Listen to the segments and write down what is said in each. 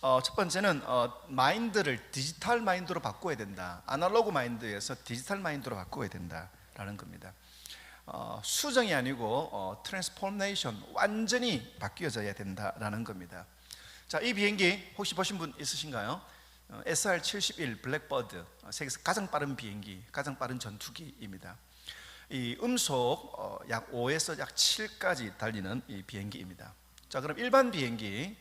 첫 번째는 마인드를 디지털 마인드로 바꿔야 된다. 아날로그 마인드에서 디지털 마인드로 바꿔야 된다라는 겁니다. 수정이 아니고 트랜스포메이션, 완전히 바뀌어져야 된다라는 겁니다. 자, 이 비행기 혹시 보신 분 있으신가요? SR-71 블랙버드, 세계에서 가장 빠른 비행기, 가장 빠른 전투기입니다. 이 음속 약 5에서 약 7까지 달리는 이 비행기입니다. 자, 그럼 일반 비행기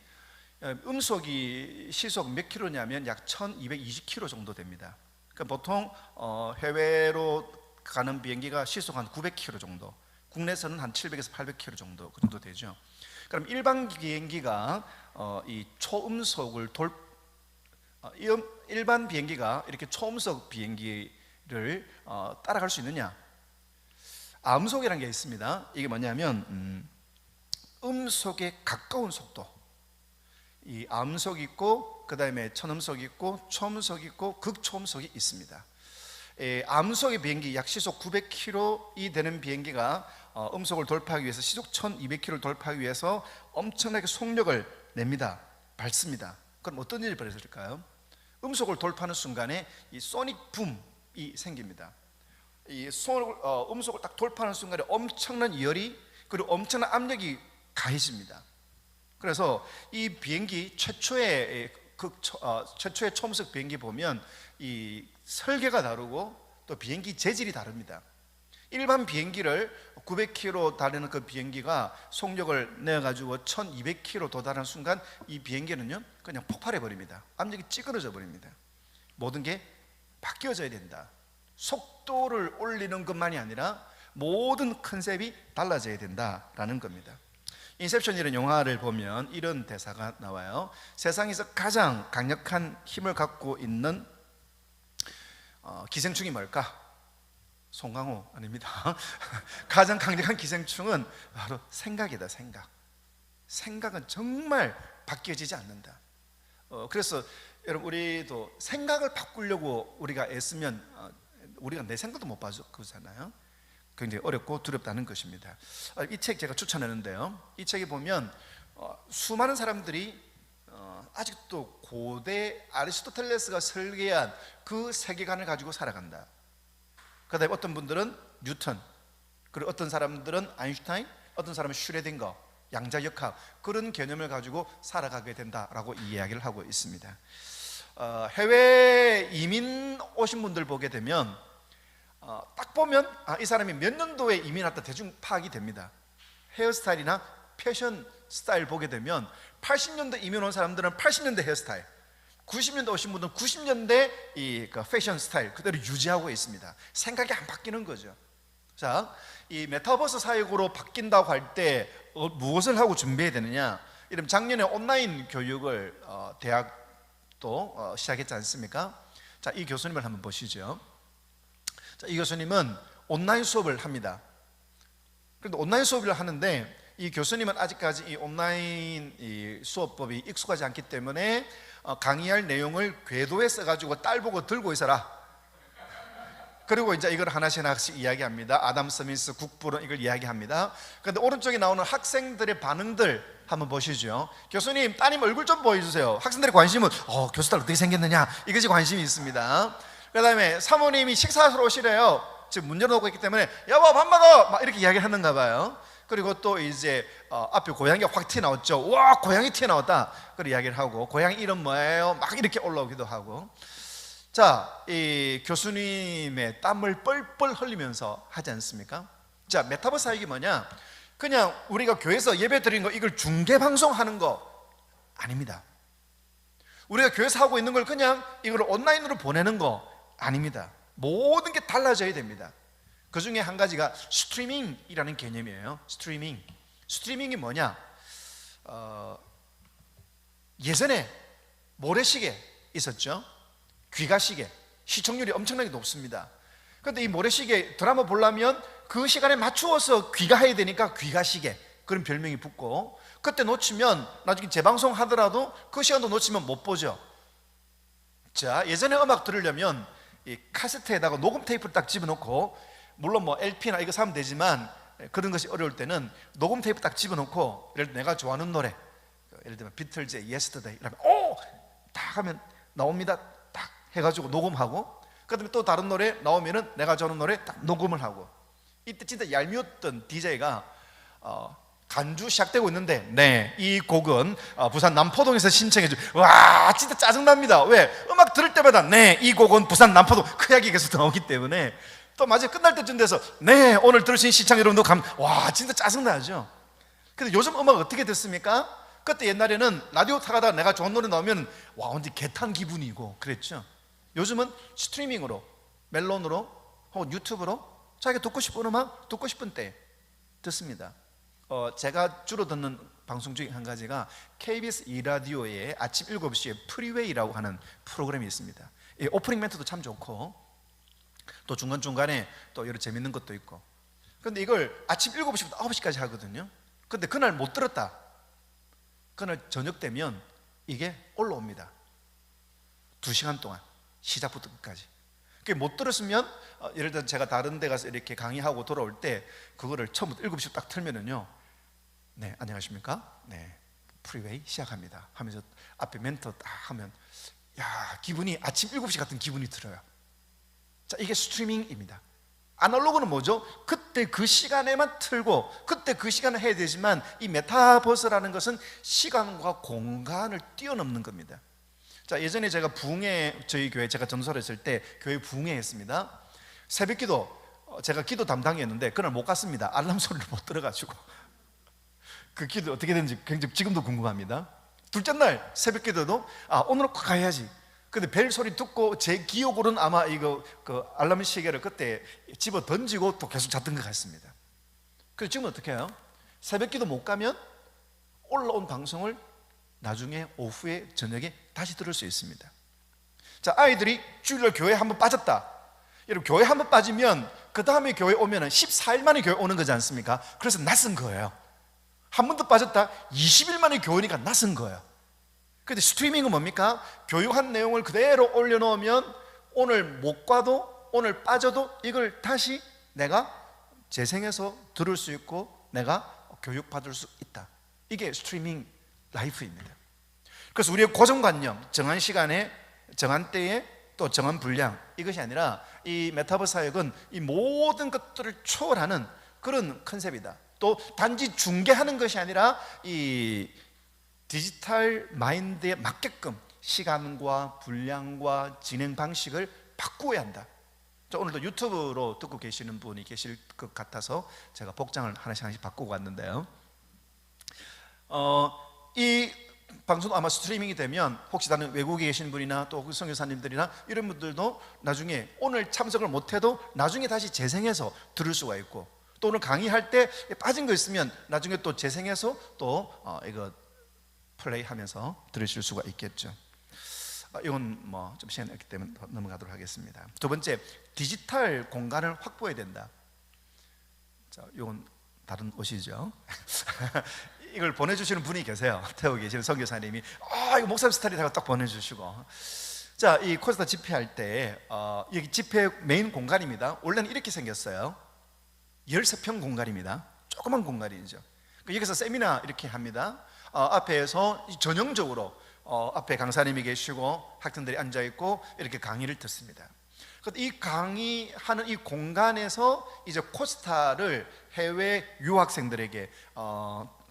음속이 시속 몇 킬로냐면 약 1220km 정도 됩니다. 그러니까 보통 해외로 가는 비행기가 시속 한 900km 정도, 국내에서는 한 700에서 800km 정도 그 정도 되죠. 그럼 일반 비행기가 이 초음속을 일반 비행기가 이렇게 초음속 비행기를 따라갈 수 있느냐? 암속이라는 게 있습니다. 이게 뭐냐면 음속에 가까운 속도, 이 암속이 있고 그 다음에 천음속이 있고 초음속이 있고 극초음속이 있습니다. 암속의 비행기, 약 시속 900km이 되는 비행기가 음속을 돌파하기 위해서 시속 1200km를 돌파하기 위해서 엄청나게 속력을 냅니다. 밟습니다. 그럼 어떤 일이 벌어질까요? 음속을 돌파하는 순간에 이 소닉 붐이 생깁니다. 이 음속을 딱 돌파하는 순간에 엄청난 열이, 그리고 엄청난 압력이 가해집니다. 그래서 이 비행기 최초의 초음속 비행기 보면 이 설계가 다르고 또 비행기 재질이 다릅니다. 일반 비행기를 900km 달리는 그 비행기가 속력을 내가지고 1200km 도달하는 순간 이 비행기는요 그냥 폭발해 버립니다. 압력이 찌그러져 버립니다. 모든 게 바뀌어져야 된다. 속도를 올리는 것만이 아니라 모든 컨셉이 달라져야 된다라는 겁니다. 인셉션이라는 영화를 보면 이런 대사가 나와요. 세상에서 가장 강력한 힘을 갖고 있는 기생충이 뭘까? 송강호 아닙니다. 가장 강력한 기생충은 바로 생각이다. 생각은 정말 바뀌어지지 않는다. 그래서 여러분, 우리도 생각을 바꾸려고 우리가 애쓰면 우리가 내 생각도 못 바꾸잖아요. 굉장히 어렵고 두렵다는 것입니다. 이 책 제가 추천하는데요, 이 책에 보면 수많은 사람들이 아직도 고대 아리스토텔레스가 설계한 그 세계관을 가지고 살아간다. 그 다음에 어떤 분들은 뉴턴, 그리고 어떤 사람들은 아인슈타인, 어떤 사람은 슈레딩거, 양자역학, 그런 개념을 가지고 살아가게 된다라고 이야기를 하고 있습니다. 해외 이민 오신 분들 보게 되면 딱 보면 이 사람이 몇 년도에 이민 왔다 대충 파악이 됩니다. 헤어스타일이나 패션 스타일 보게 되면 80년대 이민 온 사람들은 80년대 헤어스타일, 90년대 오신 분들은 90년대 이 패션 스타일 그대로 유지하고 있습니다. 생각이 안 바뀌는 거죠. 자, 이 메타버스 사회로 바뀐다고 할 때 무엇을 하고 준비해야 되느냐? 이러면 작년에 온라인 교육을 대학도 시작했지 않습니까? 자, 이 교수님을 한번 보시죠. 자, 이 교수님은 온라인 수업을 합니다. 그런데 온라인 수업을 하는데 이 교수님은 아직까지 이 온라인 이 수업법이 익숙하지 않기 때문에 강의할 내용을 궤도에 써가지고 딸 보고 들고 있어라. 그리고 이제 이걸 하나씩 이야기합니다. 아담 스미스 국부론 이걸 이야기합니다. 그런데 오른쪽에 나오는 학생들의 반응들 한번 보시죠. 교수님, 따님 얼굴 좀 보여주세요. 학생들의 관심은 교수 딸 어떻게 생겼느냐, 이것이 관심이 있습니다. 그 다음에 사모님이 식사하러 오시래요. 지금 문 열어놓고 있기 때문에 여보 밥 먹어! 막 이렇게 이야기를 하는가 봐요. 그리고 또 이제 앞에 고양이가 확 튀어나왔죠. 와, 고양이 튀어나왔다. 그런 이야기를 하고, 고양이 이름 뭐예요? 막 이렇게 올라오기도 하고. 자, 이 교수님의 땀을 뻘뻘 흘리면서 하지 않습니까? 자, 메타버스 사역이 뭐냐? 그냥 우리가 교회에서 예배 드리는 거 이걸 중계 방송하는 거 아닙니다. 우리가 교회에서 하고 있는 걸 그냥 이걸 온라인으로 보내는 거 아닙니다. 모든 게 달라져야 됩니다. 그 중에 한 가지가 스트리밍이라는 개념이에요. 스트리밍이 뭐냐? 예전에 모래시계 있었죠. 귀가시계, 시청률이 엄청나게 높습니다. 그런데 이 모래시계 드라마 보려면 그 시간에 맞추어서 귀가해야 되니까 귀가시계, 그런 별명이 붙고, 그때 놓치면 나중에 재방송 하더라도 그 시간도 놓치면 못 보죠. 자, 예전에 음악 들으려면 이 카세트에다가 녹음 테이프를 딱 집어넣고, 물론 뭐 LP나 이거 사면 되지만 그런 것이 어려울 때는 녹음 테이프 딱 집어넣고, 예를 들어 내가 좋아하는 노래, 예를 들면 비틀즈의 Yesterday 이러면 하면 나옵니다. 딱 해가지고 녹음하고, 그다음에 또 다른 노래 나오면은 내가 좋아하는 노래 딱 녹음을 하고. 이때 진짜 얄미웠던 DJ가 간주 시작되고 있는데, 네, 이 곡은 부산 남포동에서 신청해 주. 와, 진짜 짜증납니다. 왜? 음악 들을 때마다 네, 이 곡은 부산 남포동 그 이야기 계속 나오기 때문에, 또 마지막 끝날 때쯤 돼서 네, 오늘 들으신 시청 여러분도 와, 진짜 짜증나죠. 근데 요즘 음악 어떻게 됐습니까? 그때 옛날에는 라디오 타가다가 내가 좋은 노래 나오면 와, 완전 개탄 기분이고 그랬죠. 요즘은 스트리밍으로, 멜론으로 혹은 유튜브로 자기가 듣고 싶은 음악 듣고 싶은 때 듣습니다. 제가 주로 듣는 방송 중에 한 가지가 KBS 2라디오의 아침 7시에 프리웨이라고 하는 프로그램이 있습니다. 이 오프닝 멘트도 참 좋고 또 중간중간에 또 여러 재밌는 것도 있고. 근데 이걸 아침 7시부터 9시까지 하거든요. 근데 그날 못 들었다, 그날 저녁 되면 이게 올라옵니다. 2시간 동안 시작부터 끝까지. 못 들었으면 예를 들어 제가 다른 데 가서 이렇게 강의하고 돌아올 때 그거를 처음부터 7시부터 딱 틀면은요, 네, 안녕하십니까? 네, 프리웨이 시작합니다 하면서 앞에 멘트 딱 하면 야, 기분이 아침 7시 같은 기분이 들어요. 자, 이게 스트리밍입니다. 아날로그는 뭐죠? 그때 그 시간에만 틀고 그때 그 시간을 해야 되지만, 이 메타버스라는 것은 시간과 공간을 뛰어넘는 겁니다. 자, 예전에 제가 부흥회, 저희 교회 제가 전도사를 했을 때 교회 부흥회 했습니다. 새벽기도 제가 기도 담당이었는데 그날 못 갔습니다. 알람 소리를 못 들어가지고. 그 기도 어떻게 되는지 굉장히 지금도 궁금합니다. 둘째 날 새벽기도도 오늘은 꼭 가야지. 근데 벨 소리 듣고 제 기억으로는 아마 이거 그 알람 시계를 그때 집어 던지고 또 계속 잤던 것 같습니다. 그래서 지금 어떻게 해요? 새벽기도 못 가면 올라온 방송을 나중에 오후에 저녁에 다시 들을 수 있습니다. 자, 아이들이 주일날 교회 한번 빠졌다. 여러분, 교회 한번 빠지면 그 다음에 교회 오면은 14일 만에 교회 오는 거지 않습니까? 그래서 낯선 거예요. 한 번 더 빠졌다, 20일 만에 교회 오니까 낯선 거예요. 근데 스트리밍은 뭡니까? 교육한 내용을 그대로 올려놓으면 오늘 못 가도 오늘 빠져도 이걸 다시 내가 재생해서 들을 수 있고 내가 교육받을 수 있다. 이게 스트리밍 라이프입니다. 그래서 우리의 고정관념, 정한 시간에 정한 때에 또 정한 분량, 이것이 아니라 이 메타버스 사역은 이 모든 것들을 초월하는 그런 컨셉이다. 또 단지 중계하는 것이 아니라 이 디지털 마인드에 맞게끔 시간과 분량과 진행 방식을 바꾸어야 한다. 오늘도 유튜브로 듣고 계시는 분이 계실 것 같아서 제가 복장을 하나씩 바꾸고 왔는데요. 이 방송도 아마 스트리밍이 되면 혹시 다른 외국에 계신 분이나 또 선교사님들이나 이런 분들도 나중에 오늘 참석을 못해도 나중에 다시 재생해서 들을 수가 있고, 또 오늘 강의할 때 빠진 거 있으면 나중에 또 재생해서 또 이거 플레이하면서 들으실 수가 있겠죠. 이건 뭐 좀 시간이 없기 때문에 넘어가도록 하겠습니다. 두 번째, 디지털 공간을 확보해야 된다. 자, 이건 다른 옷이죠. 이걸 보내주시는 분이 계세요. 태우고 계시는 선교사님이 이거 목사님 스타일이라고 딱 보내주시고. 자, 이 코스타 집회할 때 여기 집회 메인 공간입니다. 원래는 이렇게 생겼어요. 13평 공간입니다. 조그만 공간이죠. 여기서 세미나 이렇게 합니다. 앞에서 전형적으로 앞에 강사님이 계시고 학생들이 앉아 있고 이렇게 강의를 듣습니다. 이 강의하는 이 공간에서 이제 코스타를 해외 유학생들에게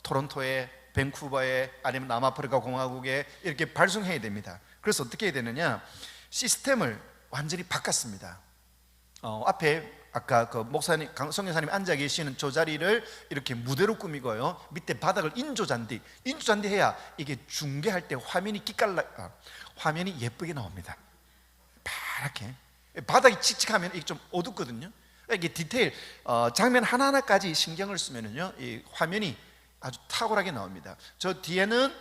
토론토에, 밴쿠버에, 아니면 남아프리카 공화국에 이렇게 발송해야 됩니다. 그래서 어떻게 해야 되느냐, 시스템을 완전히 바꿨습니다. 앞에 아까 그 목사님, 성교사님 앉아 계시는 저 자리를 이렇게 무대로 꾸미고요, 밑에 바닥을 인조잔디 해야 이게 중계할 때 화면이 화면이 예쁘게 나옵니다. 파랗게. 바닥이 칙칙하면 이게 좀 어둡거든요. 이게 디테일 장면 하나하나까지 신경을 쓰면은요, 이 화면이 아주 탁월하게 나옵니다. 저 뒤에는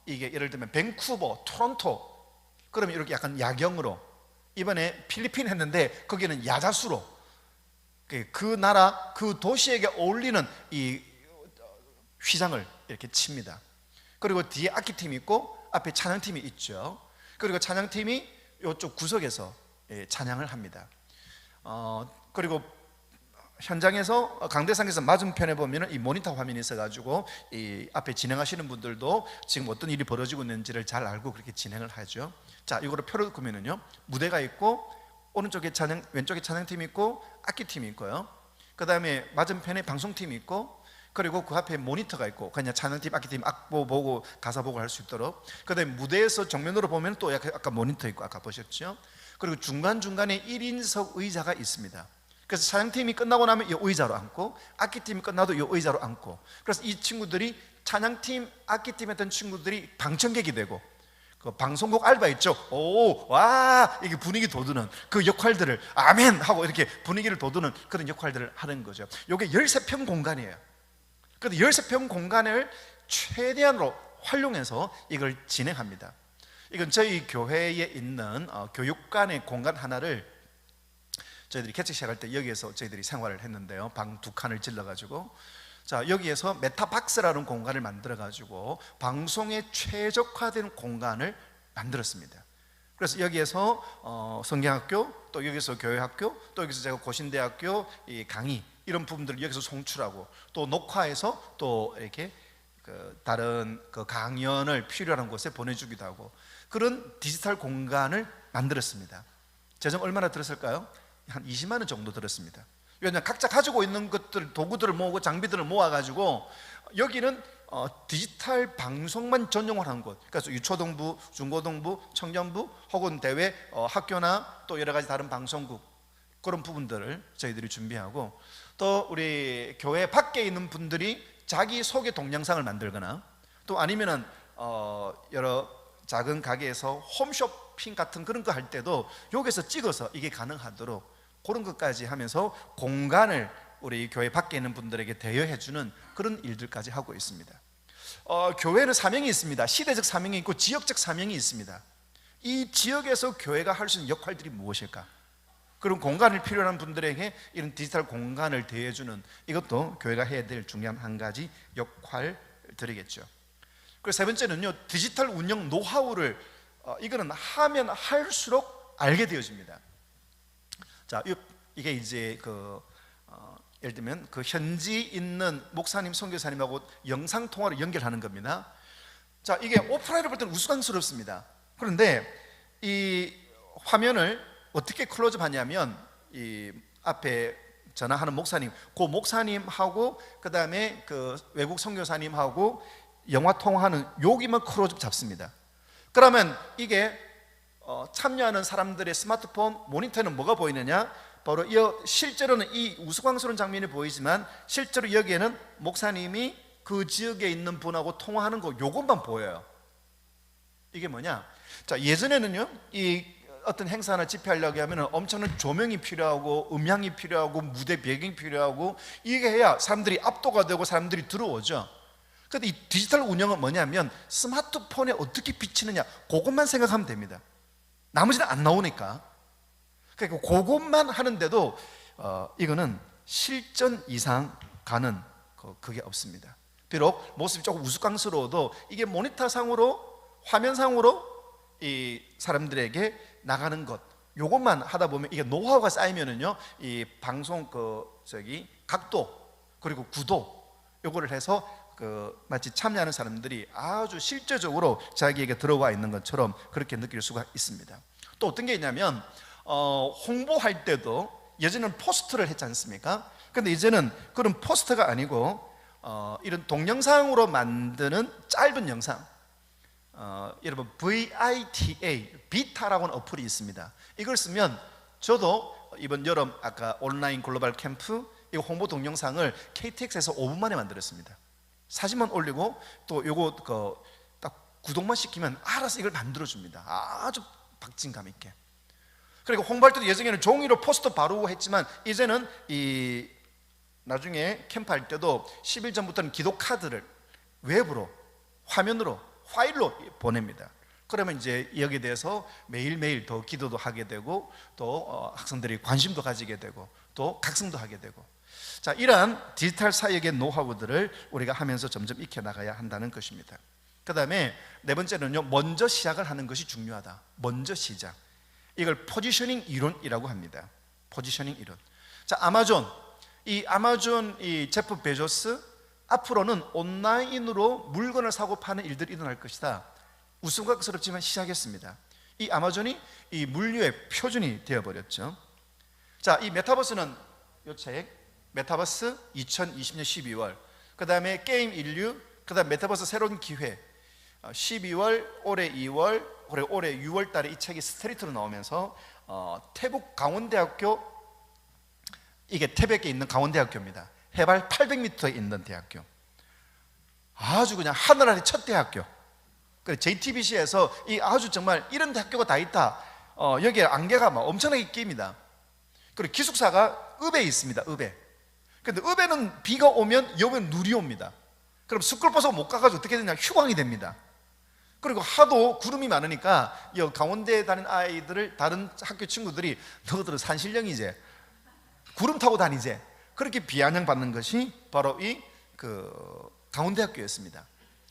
이게 예를 들면 밴쿠버, 토론토, 그러면 이렇게 약간 야경으로, 이번에 필리핀 했는데 거기는 야자수로 그 나라 그 도시에게 어울리는 이 휘장을 이렇게 칩니다. 그리고 뒤에 악기팀이 있고 앞에 찬양팀이 있죠. 그리고 찬양팀이 이쪽 구석에서 찬양을 합니다. 그리고 현장에서 강대상에서 맞은편에 보면은 이 모니터 화면이 있어가지고 이 앞에 진행하시는 분들도 지금 어떤 일이 벌어지고 있는지를 잘 알고 그렇게 진행을 하죠. 자, 이거를 표를 보면은요, 무대가 있고 오른쪽에 찬양, 왼쪽에 찬양팀이 있고 악기팀이 있고요. 그 다음에 맞은편에 방송팀이 있고, 그리고 그 앞에 모니터가 있고, 그냥 찬양팀, 악기팀 악보 보고 가사 보고 할 수 있도록. 그 다음에 무대에서 정면으로 보면 또 아까 모니터 있고, 아까 보셨죠? 그리고 중간중간에 1인석 의자가 있습니다. 그래서 찬양팀이 끝나고 나면 이 의자로 앉고, 악기팀이 끝나도 이 의자로 앉고, 그래서 이 친구들이 찬양팀, 악기팀 했던 친구들이 방청객이 되고, 그 방송국 알바 있죠? 오, 와, 이게 분위기 돋우는 그 역할들을 아멘 하고 이렇게 분위기를 돋우는 그런 역할들을 하는 거죠. 이게 13평 공간이에요. 그런데 13평 공간을 최대한으로 활용해서 이걸 진행합니다. 이건 저희 교회에 있는 교육관의 공간 하나를 저희들이 개척 시작할 때 여기에서 저희들이 생활을 했는데요, 방 2칸을 질러가지고, 자, 여기에서 메타박스라는 공간을 만들어가지고 방송에 최적화된 공간을 만들었습니다. 그래서 여기에서 성경학교, 또 여기서 교회학교, 또 여기서 제가 고신대학교 이 강의 이런 부분들을 여기서 송출하고, 또 녹화해서 또 이렇게 그 다른 그 강연을 필요한 곳에 보내주기도 하고, 그런 디지털 공간을 만들었습니다. 재정 얼마나 들었을까요? 한 20만 원 정도 들었습니다. 왜냐하면 각자 가지고 있는 것들, 도구들을 모으고 장비들을 모아가지고 여기는 디지털 방송만 전용을 한 곳, 그래서 유초등부, 중고등부, 청년부 혹은 대외 학교나 또 여러 가지 다른 방송국, 그런 부분들을 저희들이 준비하고, 또 우리 교회 밖에 있는 분들이 자기 소개 동영상을 만들거나, 또 아니면은 여러 작은 가게에서 홈쇼핑 같은 그런 거 할 때도 여기서 찍어서 이게 가능하도록 그런 것까지 하면서 공간을 우리 교회 밖에 있는 분들에게 대여해 주는 그런 일들까지 하고 있습니다. 교회는 사명이 있습니다. 시대적 사명이 있고 지역적 사명이 있습니다. 이 지역에서 교회가 할 수 있는 역할들이 무엇일까? 그런 공간을 필요한 분들에게 이런 디지털 공간을 대여해 주는, 이것도 교회가 해야 될 중요한 한 가지 역할들이겠죠. 그리고 세 번째는요, 디지털 운영 노하우를 이거는 하면 할수록 알게 되어집니다. 자, 이게 이제 예를 들면 그 현지 있는 목사님, 선교사님하고 영상 통화로 연결하는 겁니다. 자, 이게 오프라인으로 볼 때는 우스꽝스럽습니다. 그런데 이 화면을 어떻게 클로즈업 하냐면, 이 앞에 전화하는 목사님, 그 목사님하고 그 다음에 그 외국 선교사님하고 영화 통화하는 여기만 클로즈업 잡습니다. 그러면 이게 참여하는 사람들의 스마트폰 모니터는 뭐가 보이느냐? 바로 실제로는 이 우스꽝스러운 장면이 보이지만 실제로 여기에는 목사님이 그 지역에 있는 분하고 통화하는 거, 요것만 보여요. 이게 뭐냐? 자, 예전에는요, 이 어떤 행사나 집회하려고 하면 엄청난 조명이 필요하고 음향이 필요하고 무대 배경이 필요하고, 이게 해야 사람들이 압도가 되고 사람들이 들어오죠. 그런데 이 디지털 운영은 뭐냐면 스마트폰에 어떻게 비치느냐, 그것만 생각하면 됩니다. 나머지는 안 나오니까. 그러니까 그것만 하는데도 이거는 실전 이상 가는 그게 없습니다. 비록 모습이 조금 우스꽝스러워도 이게 모니터상으로, 화면상으로 이 사람들에게 나가는 것, 요것만 하다 보면 이게 노하우가 쌓이면은요, 이 방송 각도 그리고 구도, 요거를 해서 마치 참여하는 사람들이 아주 실제적으로 자기에게 들어와 있는 것처럼 그렇게 느낄 수가 있습니다. 또 어떤 게 있냐면 홍보할 때도 예전에는 포스터를 했지 않습니까? 그런데 이제는 그런 포스터가 아니고 이런 동영상으로 만드는 짧은 영상, 여러분 VITA, 비타라고는 어플이 있습니다. 이걸 쓰면, 저도 이번 여름 아까 온라인 글로벌 캠프 이 홍보 동영상을 KTX에서 5분 만에 만들었습니다. 사진만 올리고 또 요거 딱 구독만 시키면 알아서 이걸 만들어줍니다. 아주 박진감 있게. 그리고 홍보할 때도 예전에는 종이로 포스터 바르고 했지만, 이제는 이 나중에 캠프할 때도 10일 전부터는 기도 카드를 외부로, 화면으로, 파일로 보냅니다. 그러면 이제 여기에 대해서 매일매일 더 기도도 하게 되고, 또 학생들이 관심도 가지게 되고, 또 각성도 하게 되고. 자, 이러한 디지털 사역의 노하우들을 우리가 하면서 점점 익혀나가야 한다는 것입니다. 그 다음에 네 번째는요, 먼저 시작을 하는 것이 중요하다. 먼저 시작. 이걸 포지셔닝 이론이라고 합니다. 포지셔닝 이론. 자, 아마존, 이 아마존 이 제프 베조스 앞으로는 온라인으로 물건을 사고 파는 일들이 일어날 것이다. 우스꽝스럽지만 시작했습니다. 이 아마존이 이 물류의 표준이 되어버렸죠. 자, 이 메타버스는 이 책 메타버스 2020년 12월, 그 다음에 게임 인류, 그 다음 메타버스 새로운 기회 12월, 올해 2월, 올해 6월 달에 이 책이 스트레이트로 나오면서 태북 강원대학교, 이게 태백에 있는 강원대학교입니다. 해발 800m에 있는 대학교, 아주 그냥 하늘 아래 첫 대학교. JTBC에서 이 아주 정말 이런 대학교가 다 있다, 여기에 안개가 막 엄청나게 낍니다. 그리고 기숙사가 읍에 있습니다. 읍에. 근데 읍에는 비가 오면 여기는 눈이 옵니다. 그럼 스쿨버스가 못 가가지고 어떻게 되냐, 휴강이 됩니다. 그리고 하도 구름이 많으니까 이 강원대에 다니는 아이들을, 다른 학교 친구들이 너희들은 산신령이제, 구름 타고 다니제, 그렇게 비아냥 받는 것이 바로 이 강원대학교였습니다.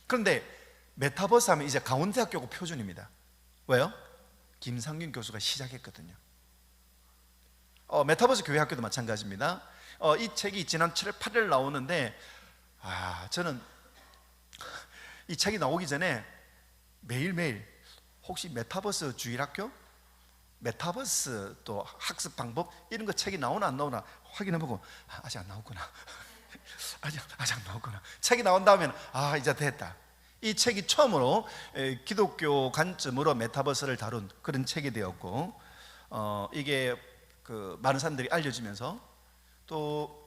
그런데 메타버스 하면 이제 강원대학교가 표준입니다. 왜요? 김상균 교수가 시작했거든요. 메타버스 교회학교도 마찬가지입니다. 이 책이 지난 7월 8일 나오는데, 저는 이 책이 나오기 전에 매일매일 혹시 메타버스 주일학교, 메타버스 또 학습 방법 이런 거 책이 나오나 안 나오나 확인해보고, 아직 안 나왔구나 아직 안 나왔구나. 책이 나온 다음에는 이제 됐다. 이 책이 처음으로 기독교 관점으로 메타버스를 다룬 그런 책이 되었고, 이게 많은 사람들이 알려지면서 또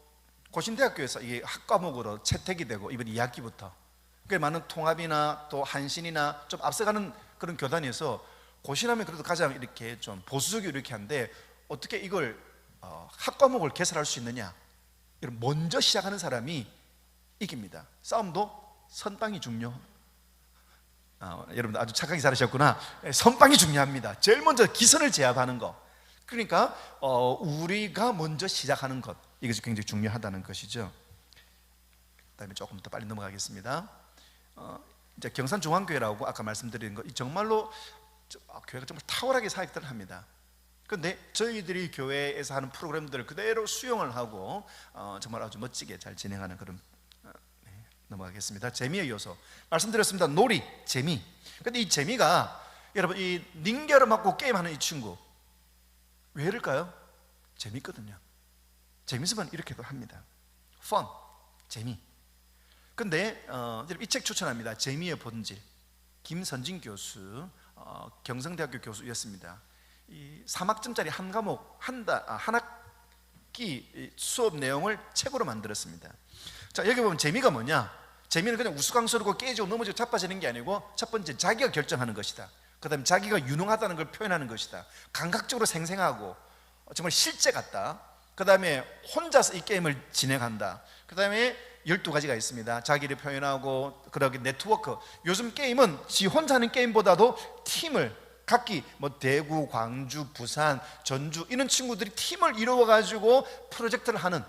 고신대학교에서 이게 학과목으로 채택이 되고, 이번 2학기부터 꽤 많은 통합이나 또 한신이나 좀 앞서가는 그런 교단에서 고신하면 그래도 가장 이렇게 좀 보수적이고 이렇게 한데, 어떻게 이걸 학과목을 개설할 수 있느냐, 이런 먼저 시작하는 사람이 이깁니다. 싸움도 선빵이 중요. 여러분들 아주 착하게 잘하셨구나. 선빵이 중요합니다. 제일 먼저 기선을 제압하는 거. 그러니까 우리가 먼저 시작하는 것, 이것이 굉장히 중요하다는 것이죠. 그다음에 조금 더 빨리 넘어가겠습니다. 이제 경산중앙교회라고 아까 말씀드린 거, 정말로 교회가 정말 탁월하게 사역들을 합니다. 그런데 저희들이 교회에서 하는 프로그램들을 그대로 수용을 하고 정말 아주 멋지게 잘 진행하는 그런, 넘어가겠습니다. 재미의 요소 말씀드렸습니다. 놀이, 재미. 근데 이 재미가, 여러분, 이 닌게를 맞고 게임하는 이 친구 왜 이럴까요? 재밌거든요. 재밌으면 이렇게도 합니다. fun, 재미. 근데 이 책 추천합니다. 재미의 본질. 김선진 교수, 경성대학교 교수였습니다. 이 3학점짜리 한 과목 한 학기 수업 내용을 책으로 만들었습니다. 자, 여기 보면 재미가 뭐냐? 재미는 그냥 우스꽝스럽고 깨지고 넘어지고 자빠지는 게 아니고, 첫 번째 자기가 결정하는 것이다. 그 다음에 자기가 유능하다는 걸 표현하는 것이다. 감각적으로 생생하고 정말 실제 같다. 그 다음에 혼자서 이 게임을 진행한다. 그 다음에 12가지가 있습니다. 자기를 표현하고, 그러기 네트워크. 요즘 게임은 지 혼자 하는 게임보다도 팀을, 각기 대구, 광주, 부산, 전주 이런 친구들이 팀을 이루어가지고 프로젝트를 하는,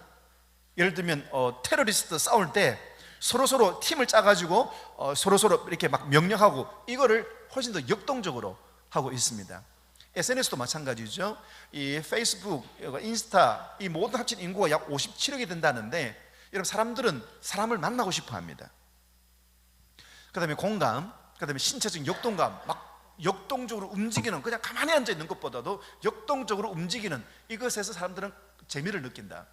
예를 들면 테러리스트 싸울 때 서로서로 팀을 짜가지고 서로서로 이렇게 막 명령하고, 이거를 훨씬 더 역동적으로 하고 있습니다. SNS도 마찬가지죠. 이 페이스북, 인스타, 이 모든 합친 인구가 약 57억이 된다는데, 여러분, 사람들은 사람을 만나고 싶어 합니다. 그 다음에 공감, 그 다음에 신체적인 역동감, 막 역동적으로 움직이는, 그냥 가만히 앉아 있는 것보다도 역동적으로 움직이는 이것에서 사람들은 재미를 느낀다.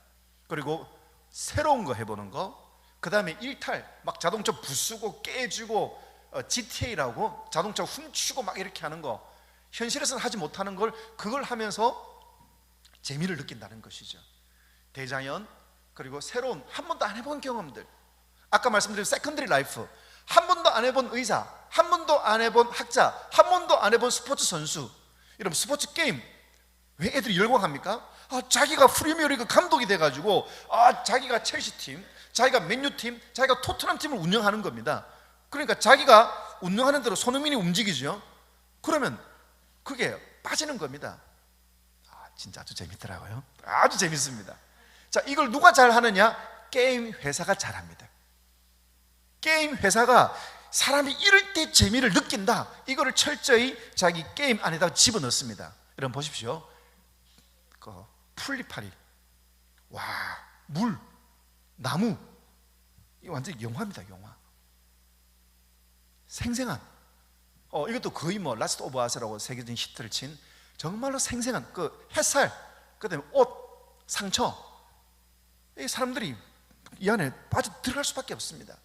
그리고 새로운 거 해보는 거, 그 다음에 일탈, 막 자동차 부수고 깨지고, GTA라고 자동차 훔치고 막 이렇게 하는 거, 현실에서는 하지 못하는 걸 그걸 하면서 재미를 느낀다는 것이죠. 대자연, 그리고 새로운, 한 번도 안 해본 경험들, 아까 말씀드린 세컨드리 라이프, 한 번도 안 해본 의사, 한 번도 안 해본 학자, 한 번도 안 해본 스포츠 선수. 여러분, 스포츠 게임 왜 애들이 열광합니까? 자기가 프리미어리그 감독이 돼가지고 자기가 첼시 팀, 자기가 맨유 팀, 자기가 토트넘 팀을 운영하는 겁니다. 그러니까 자기가 운영하는 대로 손흥민이 움직이죠. 그러면 그게 빠지는 겁니다. 진짜 아주 재밌더라고요. 아주 재밌습니다. 자, 이걸 누가 잘 하느냐? 게임 회사가 잘합니다. 게임 회사가 사람이 이럴 때 재미를 느낀다, 이거를 철저히 자기 게임 안에다 집어넣습니다. 여러분 보십시오. 풀리파리, 와, 물, 나무, 이 완전히 영화입니다. 영화. 생생한. 이것도 거의 뭐 라스트 오브 아스라고 세계적인 히트를 친 정말로 생생한 그 햇살, 그다음에 옷, 상처. 이 사람들이 이 안에 빠져 들어갈 수밖에 없습니다.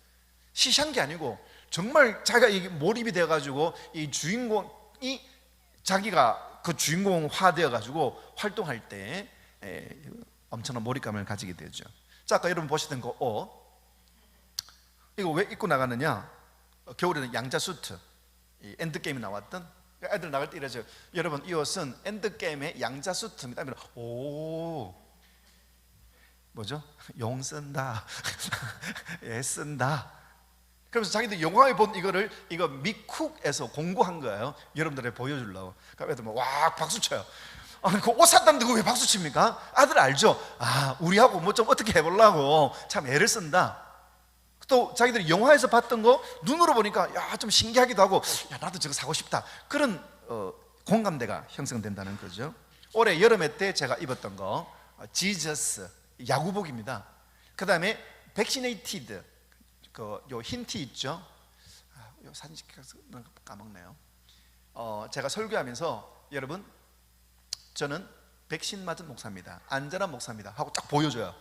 시시한 게 아니고 정말 자기가 이 몰입이 되어가지고 이 주인공이 자기가 그 주인공화 되어가지고 활동할 때 엄청난 몰입감을 가지게 되죠. 자, 아까 여러분 보시던 그 옷, 이거 왜 입고 나가느냐? 겨울에는 양자 수트, 이 엔드게임에 나왔던 애들 나갈 때 이러죠. 여러분, 이 옷은 엔드게임의 양자 수트입니다. 오, 뭐죠? 용 쓴다, 애 쓴다. 그러면서 자기들 영화에 본 이거 미쿡에서 공부한 거예요. 여러분들에게 보여주려고. 그러니까 애들 와 박수 쳐요. 아니, 그 옷 샀다는데 왜 박수 칩니까? 아들 알죠? 우리하고 뭐 좀 어떻게 해보려고 참 애를 쓴다. 또 자기들이 영화에서 봤던 거 눈으로 보니까 야, 좀 신기하기도 하고, 야, 나도 저거 사고 싶다. 그런 공감대가 형성된다는 거죠. 올해 여름에 때 제가 입었던 거 지저스 야구복입니다. 그 다음에 백시네이티드, 요 흰 티 있죠? 요 사진 찍혀서 까먹네요. 제가 설교하면서 여러분, 저는 백신 맞은 목사입니다, 안전한 목사입니다 하고 딱 보여줘요.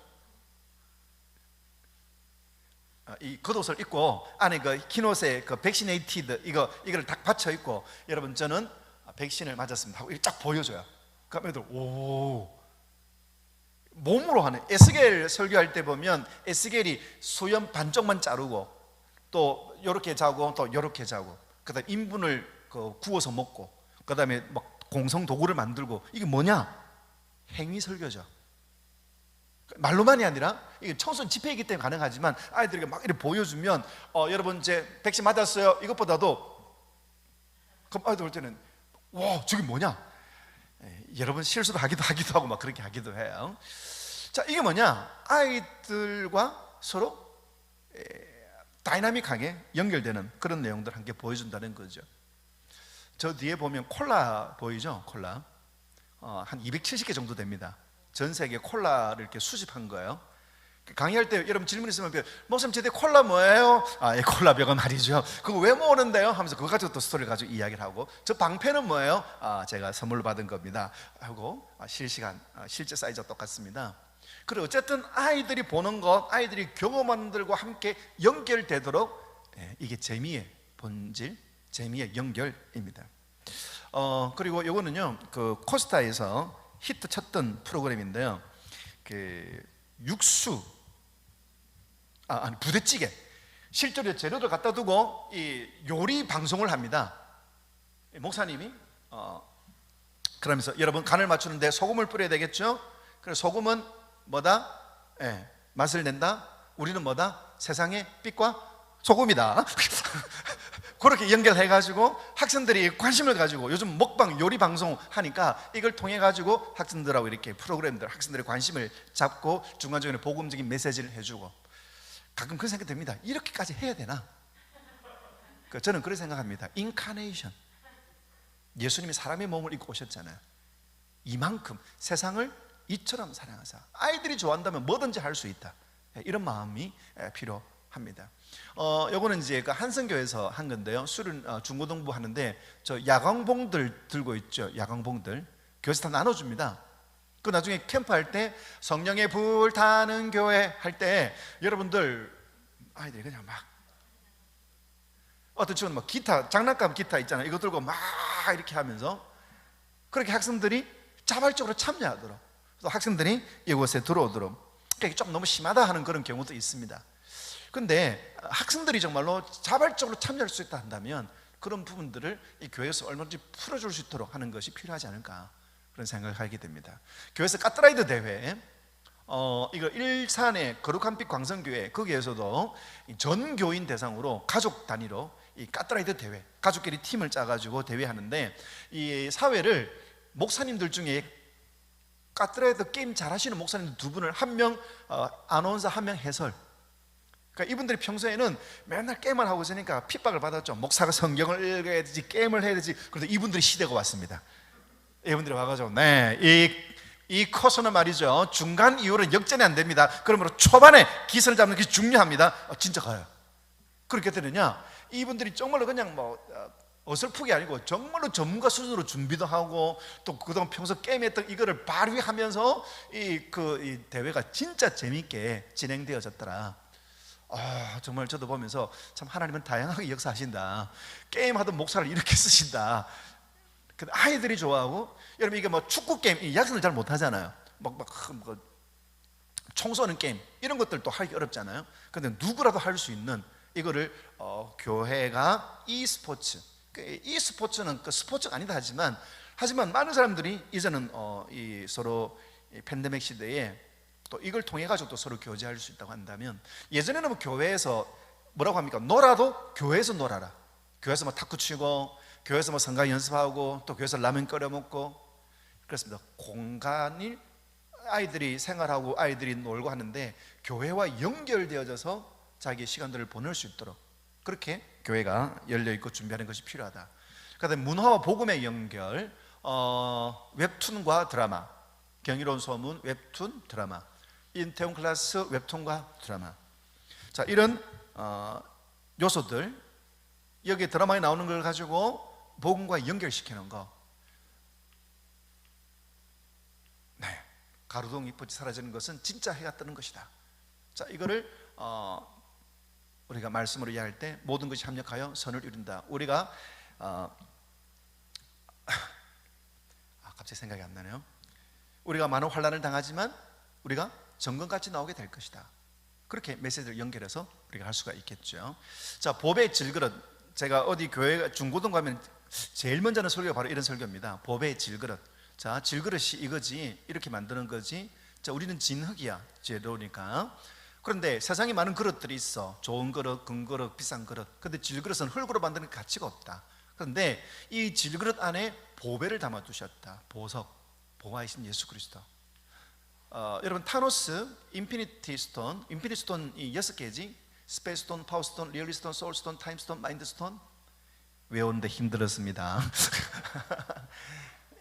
이 겉옷을 입고 안에 그 흰옷에 그 백시네이티드 이걸 딱 받쳐 입고, 여러분 저는 백신을 맞았습니다 하고 이렇게 딱 보여줘요. 그러면 애들 오, 몸으로 하는. 에스겔 설교할 때 보면 에스겔이 수염 반쪽만 자르고 또 요렇게 자고 또 요렇게 자고, 그다음 인분을 구워서 먹고, 그다음에 막 공성 도구를 만들고, 이게 뭐냐? 행위 설교죠. 말로만이 아니라 이게 청소년 집회이기 때문에 가능하지만 아이들에게 막 이렇게 보여주면 여러분 이제 백신 맞았어요 이것보다도, 그럼 아이들 볼 때는 와 저게 뭐냐? 여러분 실수도 하기도 하고 막 그렇게 하기도 해요. 자, 이게 뭐냐? 아이들과 서로 다이나믹하게 연결되는 그런 내용들 함께 보여준다는 거죠. 저 뒤에 보면 콜라 보이죠? 콜라 한 270개 정도 됩니다. 전 세계 콜라를 이렇게 수집한 거예요. 강의할 때 여러분 질문 있으면, 목사님 저때 콜라 뭐예요? 예, 콜라병은 말이죠. 그거 왜 모으는데요? 하면서 그거 가지고 또 스토리를 가지고 이야기를 하고, 저 방패는 뭐예요? 제가 선물로 받은 겁니다 하고, 실시간 실제 사이즈와 똑같습니다. 그리고 어쨌든 아이들이 보는 것, 아이들이 경험하는 것들과 함께 연결되도록 이게 재미의 본질, 재미의 연결입니다. 그리고 요거는요, 그 코스타에서 히트 쳤던 프로그램인데요, 그 육수, 아니 부대찌개, 실제로 재료를 갖다 두고 이 요리 방송을 합니다. 목사님이 그러면서 여러분 간을 맞추는데 소금을 뿌려야 되겠죠? 그래서 소금은 뭐다? 맛을 낸다. 우리는 뭐다? 세상의 빛과 소금이다. 그렇게 연결해가지고 학생들이 관심을 가지고, 요즘 먹방 요리 방송 하니까 이걸 통해 가지고 학생들하고 이렇게 프로그램들, 학생들의 관심을 잡고 중간중간에 복음적인 메시지를 해주고, 가끔 그런 생각이 듭니다. 이렇게까지 해야 되나? 저는 그렇게 생각합니다. 인카네이션, 예수님이 사람의 몸을 입고 오셨잖아요. 이만큼 세상을 이처럼 사랑하사 아이들이 좋아한다면 뭐든지 할 수 있다, 이런 마음이 필요합니다. 요거는 이제 그 한성교에서 한 건데요, 술은 중고등부 하는데 저 야광봉들 들고 있죠. 야광봉들 교회에서 다 나눠줍니다. 그 나중에 캠프 할 때 성령의 불 타는 교회 할 때 여러분들 아이들이 그냥 막 어떤 친구는 막 기타, 장난감 기타 있잖아요, 이거 들고 막 이렇게 하면서 그렇게 학생들이 자발적으로 참여하도록, 또 학생들이 이곳에 들어오도록. 그게 좀 너무 심하다 하는 그런 경우도 있습니다. 근데 학생들이 정말로 자발적으로 참여할 수 있다 한다면 그런 부분들을 이 교회에서 얼마든지 풀어줄 수 있도록 하는 것이 필요하지 않을까, 그런 생각을 하게 됩니다. 교회에서 카트라이더 대회, 이거 일산의 거룩한 빛 광성교회, 거기에서도 전 교인 대상으로 가족 단위로 이 카트라이더 대회, 가족끼리 팀을 짜가지고 대회하는데, 이 사회를 목사님들 중에 카트라이더 게임 잘하시는 목사님들 두 분을, 한 명 아나운서, 한 명 해설. 그러니까 이분들이 평소에는 맨날 게임을 하고 있으니까 핍박을 받았죠. 목사가 성경을 읽어야 되지, 게임을 해야 되지. 그런데 이분들이 시대가 왔습니다. 이분들이 와가지고 이 이 커서는 말이죠, 중간 이후로 역전이 안 됩니다. 그러므로 초반에 기선을 잡는 게 중요합니다. 진짜 가요. 그렇게 되느냐, 이분들이 정말로 그냥 어설프게 아니고 정말로 전문가 수준으로 준비도 하고, 또 그동안 평소 게임했던 이거를 발휘하면서 이 대회가 진짜 재밌게 진행되어졌더라. 정말 저도 보면서 참 하나님은 다양하게 역사하신다. 게임하던 목사를 이렇게 쓰신다. 근데 아이들이 좋아하고, 여러분 이게 축구 게임 약속을 잘 못하잖아요. 총 쏘는 게임 이런 것들도 하기 어렵잖아요. 근데 누구라도 할 수 있는 이거를 교회가 e스포츠, e스포츠는 그 스포츠가 아니다 하지만 많은 사람들이 이제는 이 서로 이 팬데믹 시대에 또 이걸 통해 가지고 또 서로 교제할 수 있다고 한다면, 예전에는 교회에서 뭐라고 합니까? 놀아도 교회에서 놀아라. 교회에서 탁구 치고, 교회에서 성가 연습하고, 또 교회에서 라면 끓여 먹고 그렇습니다. 공간이 아이들이 생활하고 아이들이 놀고 하는데, 교회와 연결되어져서 자기의 시간들을 보낼 수 있도록 그렇게 교회가 열려있고 준비하는 것이 필요하다. 그다음에 문화와 복음의 연결, 웹툰과 드라마, 경이로운 소문, 웹툰, 드라마, 인태원 클래스, 웹툰과 드라마. 자, 이런 요소들, 여기 드라마에 나오는 걸 가지고 복음과 연결시키는 거. 네, 가로등이 빛이 사라지는 것은 진짜 해가 뜨는 것이다. 자, 이거를 우리가 말씀으로 이해할 때 모든 것이 합력하여 선을 이룬다. 우리가 갑자기 생각이 안 나네요. 우리가 많은 환난을 당하지만 우리가 정금같이 나오게 될 것이다. 그렇게 메시지를 연결해서 우리가 할 수가 있겠죠. 자, 보배의 질그릇. 제가 어디 교회 중고등 가면 제일 먼저 하는 설교가 바로 이런 설교입니다. 보배의 질그릇. 자, 질그릇이 이거지, 이렇게 만드는 거지. 자, 우리는 진흙이야, 재료니까. 그런데 세상에 많은 그릇들이 있어. 좋은 그릇, 금그릇, 비싼 그릇. 근데 질그릇은 흙으로 만드는 가치가 없다. 그런데 이 질그릇 안에 보배를 담아 두셨다. 보석, 보화이신 예수 그리스도. 여러분, 타노스, 인피니티 스톤, 인피니티 스톤이 6개지. 스페이스 스톤, 파워 스톤, 리얼리 스톤, 소울 스톤, 타임 스톤, 마인드 스톤. 외우는데 힘들었습니다.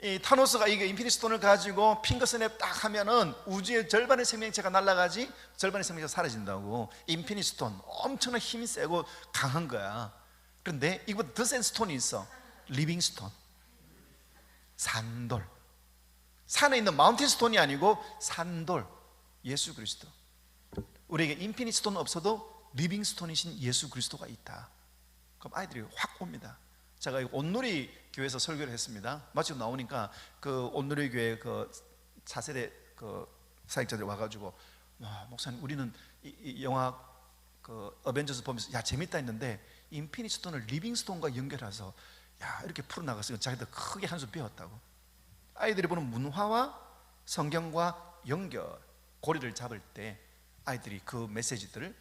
이 타노스가 이게 인피니티 스톤을 가지고 핑거스냅 딱 하면은 우주의 절반의 생명체가 날아가지 절반의 생명체가 사라진다고. 인피니티 스톤 엄청난 힘이 세고 강한 거야. 그런데 이거보다 더 센 스톤이 있어. 리빙 스톤, 산돌. 산에 있는 마운틴 스톤이 아니고 산돌, 예수 그리스도. 우리에게 인피니티 스톤은 없어도 리빙 스톤이신 예수 그리스도가 있다. 그럼 아이들이 확 옵니다. 제가 온누리 교회에서 설교를 했습니다. 마치고 나오니까 그 온누리 교회 그 4세대 그 사역자들이 와가지고, 목사님, 우리는 이 영화 그 어벤져스 보면서 야 재밌다 했는데 인피니티 스톤을 리빙 스톤과 연결해서 야 이렇게 풀어나갔으니까 자기들 크게 한숨 배웠다고. 아이들이 보는 문화와 성경과 연결, 고리를 잡을 때 아이들이 그 메시지들을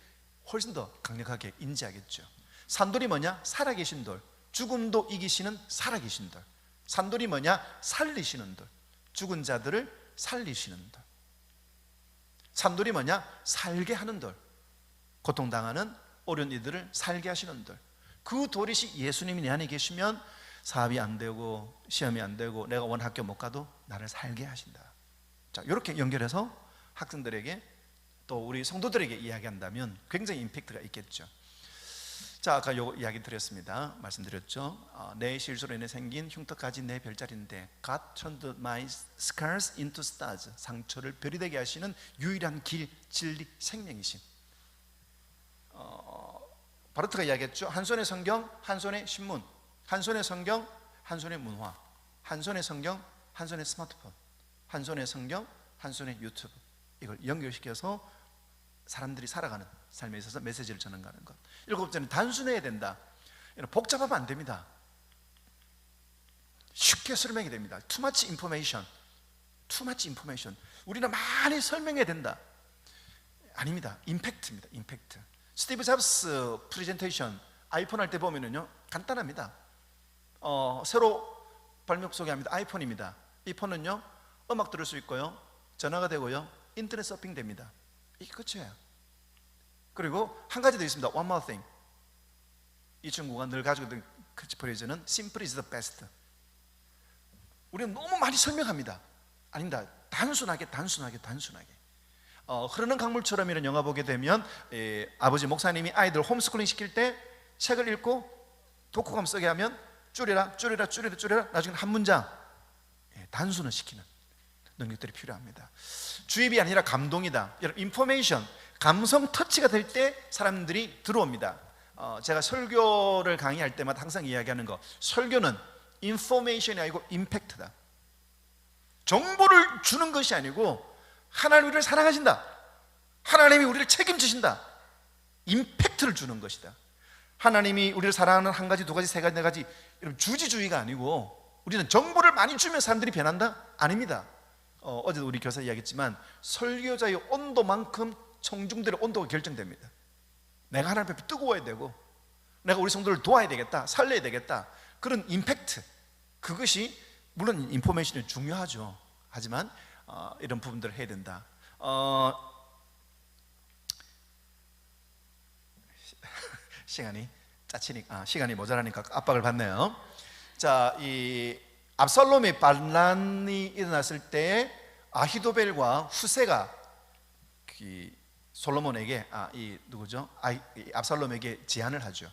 훨씬 더 강력하게 인지하겠죠. 산돌이 뭐냐? 살아계신 돌. 죽음도 이기시는 살아계신 돌. 산돌이 뭐냐? 살리시는 돌. 죽은 자들을 살리시는 돌. 산돌이 뭐냐? 살게 하는 돌. 고통당하는 어려운 이들을 살게 하시는 돌. 그 돌이시 예수님이 내 안에 계시면 사업이 안 되고 시험이 안 되고 내가 원 학교 못 가도 나를 살게 하신다. 자, 이렇게 연결해서 학생들에게 또 우리 성도들에게 이야기한다면 굉장히 임팩트가 있겠죠. 자, 아까 요 이야기 드렸습니다. 말씀드렸죠. 내 실수로 인해 생긴 흉터 가진 내 별자리인데 God turned my scars into stars. 상처를 별이 되게 하시는 유일한 길, 진리, 생명이신. 바르트가 이야기했죠. 한 손에 성경, 한 손에 신문. 한 손에 성경, 한 손에 문화. 한 손에 성경, 한 손에 스마트폰. 한 손에 성경, 한 손에 유튜브. 이걸 연결시켜서 사람들이 살아가는 삶에 있어서 메시지를 전하는 것. 7번째는 단순해야 된다. 복잡하면 안 됩니다. 쉽게 설명이 됩니다. Too much information. Too much information. 우리는 많이 설명해야 된다. 아닙니다. 임팩트입니다. 임팩트. 스티브 잡스 프레젠테이션 아이폰 할 때 보면은요 간단합니다. 새로 발명 소개합니다. 아이폰입니다. 이 폰은요 음악 들을 수 있고요, 전화가 되고요, 인터넷 서핑 됩니다. 이게 끝이에요. 그리고 한 가지 더 있습니다. One more thing. 이 친구가 늘 가지고 있는 캐치프레이즈는 Simple is the best. 우리는 너무 많이 설명합니다. 아닙니다. 단순하게 흐르는 강물처럼 이런 영화 보게 되면 아버지 목사님이 아이들 홈스쿨링 시킬 때 책을 읽고 독후감 쓰게 하면 줄여라 나중에 한 문장 단순화 시키는 능력들이 필요합니다. 주입이 아니라 감동이다. 여러분, 인포메이션, 감성 터치가 될 때 사람들이 들어옵니다. 제가 설교를 강의할 때마다 항상 이야기하는 거, 설교는 인포메이션이 아니고 임팩트다. 정보를 주는 것이 아니고 하나님이 우리를 사랑하신다, 하나님이 우리를 책임지신다, 임팩트를 주는 것이다. 하나님이 우리를 사랑하는 한 가지, 두 가지, 세 가지, 네 가지, 여러분, 주지주의가 아니고 우리는 정보를 많이 주면 사람들이 변한다? 아닙니다. 어제도 우리 교사 이야기했지만 설교자의 온도만큼 청중들의 온도가 결정됩니다. 내가 하나님 앞에 뜨거워야 되고, 내가 우리 성도를 도와야 되겠다, 살려야 되겠다, 그런 임팩트, 그것이 물론 인포메이션이 중요하죠. 하지만 이런 부분들을 해야 된다. 시간이 짜치니까, 시간이 모자라니까 압박을 받네요. 자, 이 압살롬의 반란이 일어났을 때 아히도벨과 후세가 솔로몬에게 압살롬에게 제안을 하죠.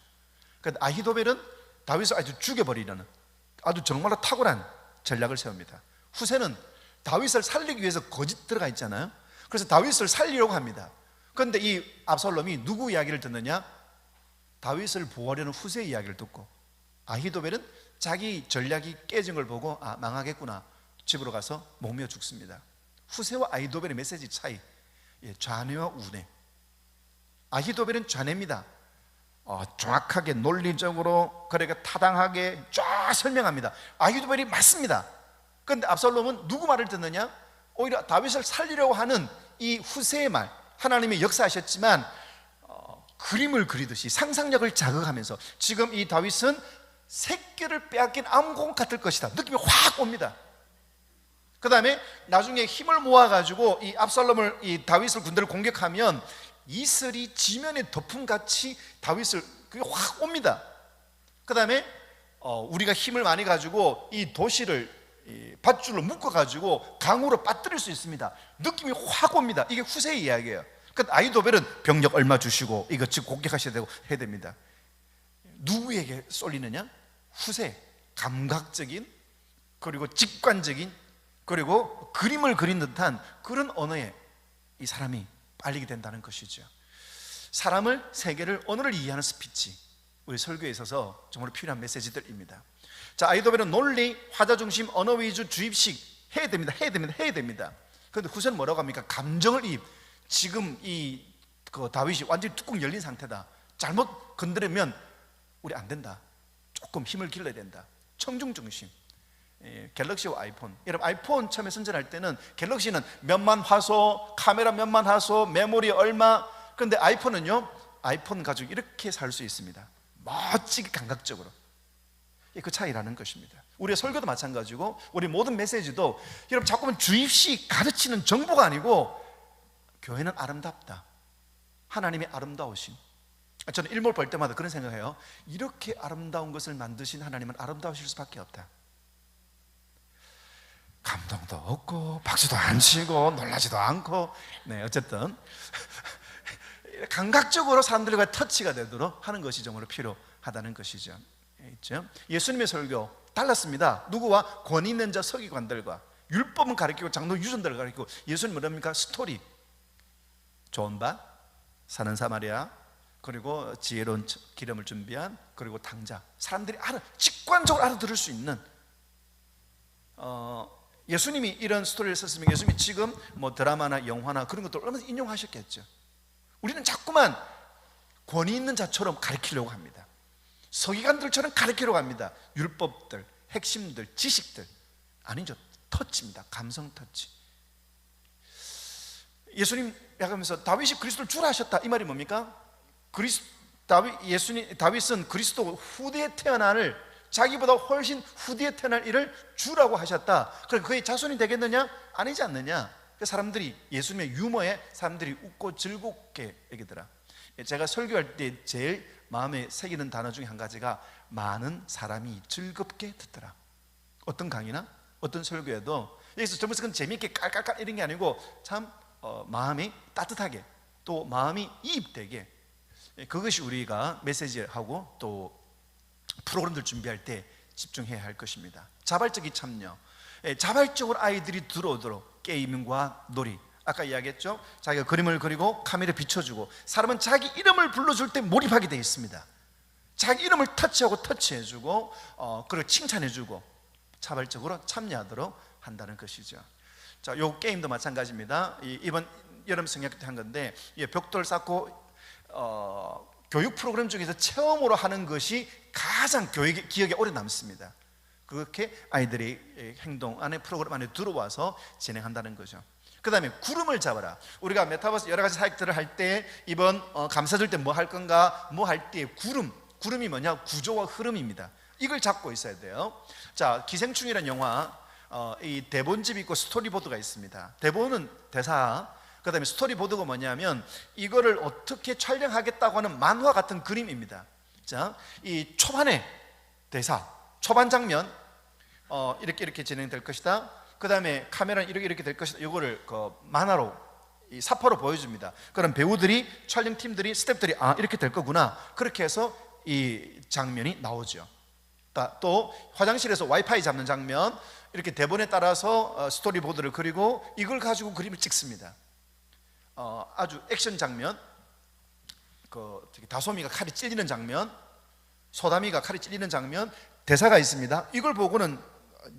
그런데 아히도벨은 다윗을 아주 죽여버리려는 아주 정말로 탁월한 전략을 세웁니다. 후세는 다윗을 살리기 위해서 거짓 들어가 있잖아요. 그래서 다윗을 살리려고 합니다. 그런데 이 압살롬이 누구 이야기를 듣느냐? 다윗을 보호하려는 후세의 이야기를 듣고, 아히도벨은 자기 전략이 깨진 걸 보고 망하겠구나, 집으로 가서 목매어 죽습니다. 후세와 아히도벨의 메시지 차이, 좌뇌와 우뇌. 아히도벨은 좌뇌입니다. 정확하게 논리적으로, 그러니까 타당하게 쫙 설명합니다. 아히도벨이 맞습니다. 그런데 압살롬은 누구 말을 듣느냐? 오히려 다윗을 살리려고 하는 이 후세의 말, 하나님이 역사하셨지만 그림을 그리듯이 상상력을 자극하면서, 지금 이 다윗은 새끼를 빼앗긴 암공 같을 것이다, 느낌이 확 옵니다. 그 다음에 나중에 힘을 모아가지고 이 압살롬을, 이 다윗을, 군대를 공격하면 이슬이 지면에 덮음같이 다윗을, 그게 확 옵니다. 그 다음에 우리가 힘을 많이 가지고 이 도시를 밧줄로 묶어가지고 강으로 빠뜨릴 수 있습니다. 느낌이 확 옵니다. 이게 후세의 이야기예요. 그러니까 아히도벨은 병력 얼마 주시고 이거 즉 공격하셔야 되고 해야 됩니다. 누구에게 쏠리느냐? 후세, 감각적인, 그리고 직관적인, 그리고 그림을 그린 듯한 그런 언어에 이 사람이 빨리게 된다는 것이죠. 사람을, 세계를, 언어를 이해하는 스피치, 우리 설교에 있어서 정말 필요한 메시지들입니다. 자, 아히도벨은 논리, 화자 중심, 언어 위주, 주입식 해야 됩니다. 그런데 후세는 뭐라고 합니까? 감정을 이입. 지금 그 다윗이 완전히 뚜껑 열린 상태다, 잘못 건드리면 우리 안 된다, 조금 힘을 길러야 된다. 청중 중심. 갤럭시와 아이폰, 여러분 아이폰 처음에 선전할 때는 갤럭시는 몇만 화소, 카메라 몇만 화소, 메모리 얼마. 그런데 아이폰은요, 아이폰 가지고 이렇게 살 수 있습니다. 멋지게 감각적으로. 그 차이라는 것입니다. 우리의 설교도 마찬가지고 우리 모든 메시지도 여러분 자꾸만 주입식 가르치는 정보가 아니고, 교회는 아름답다, 하나님의 아름다우심. 저는 일몰 볼 때마다 그런 생각해요. 이렇게 아름다운 것을 만드신 하나님은 아름다우실 수밖에 없다. 감동도 없고 박수도 안 치고 놀라지도 않고, 어쨌든 감각적으로 사람들과 터치가 되도록 하는 것이 정말로 필요하다는 것이죠. 예수님의 설교 달랐습니다. 누구와? 권위 있는 자 서기관들과. 율법은 가르치고 장로 유전들을 가르치고, 예수님은 뭡니까? 스토리, 좋은 밭, 사는 사마리아, 그리고 지혜로운 기름을 준비한, 그리고 당자. 사람들이 직관적으로 알아들을 수 있는, 예수님이 이런 스토리를 썼으면 예수님이 지금 뭐 드라마나 영화나 그런 것들 얼마나 인용하셨겠죠. 우리는 자꾸만 권위 있는 자처럼 가르치려고 합니다. 서기관들처럼 가르치려고 합니다. 율법들, 핵심들, 지식들. 아니죠. 터치입니다. 감성 터치. 예수님 야가면서 다윗이 그리스도를 주라 하셨다, 이 말이 뭡니까? 다윗은 그리스도 후대에 태어날, 자기보다 훨씬 후대에 태어날 이를 주라고 하셨다. 그러니까 그의 자손이 되겠느냐? 아니지 않느냐? 사람들이, 예수님의 유머에 사람들이 웃고 즐겁게 얘기더라. 제가 설교할 때 제일 마음에 새기는 단어 중에 한 가지가 많은 사람이 즐겁게 듣더라. 어떤 강의나 어떤 설교에도 여기서 전부 그건 재미있게 깔깔깔 이런 게 아니고 참 마음이 따뜻하게 또 마음이 이입되게, 그것이 우리가 메시지하고 또 프로그램들 준비할 때 집중해야 할 것입니다. 자발적인 참여, 자발적으로 아이들이 들어오도록 게임과 놀이, 아까 이야기했죠. 자기가 그림을 그리고 카메라에 비춰주고, 사람은 자기 이름을 불러줄 때 몰입하게 되어 있습니다. 자기 이름을 터치하고 터치해주고 그리고 칭찬해주고 자발적으로 참여하도록 한다는 것이죠. 자, 요 게임도 마찬가지입니다. 이번 여름 성역 때 한 건데, 벽돌 쌓고 교육 프로그램 중에서 처음으로 하는 것이 가장 기억에 오래 남습니다. 그렇게 아이들이 행동 안에, 프로그램 안에 들어와서 진행한다는 거죠. 그 다음에 구름을 잡아라. 우리가 메타버스 여러 가지 사역들을 할 때, 이번 감사절 때 뭐 할 건가, 뭐 할 때 구름이 뭐냐? 구조와 흐름입니다. 이걸 잡고 있어야 돼요. 자, 기생충이라는 영화, 이 대본집이 있고 스토리보드가 있습니다. 대본은 대사, 그 다음에 스토리보드가 뭐냐면 이거를 어떻게 촬영하겠다고 하는 만화 같은 그림입니다. 자, 이 초반에 대사, 초반 장면 이렇게 진행될 것이다. 그 다음에 카메라는 이렇게 될 것이다. 이거를 만화로, 이 사파로 보여줍니다. 그럼 배우들이, 촬영팀들이, 스태프들이 이렇게 될 거구나, 그렇게 해서 이 장면이 나오죠. 또 화장실에서 와이파이 잡는 장면, 이렇게 대본에 따라서 스토리보드를 그리고 이걸 가지고 그림을 찍습니다. 아주 액션 장면, 다솜이가 칼이 찔리는 장면, 소담이가 칼이 찔리는 장면, 대사가 있습니다. 이걸 보고는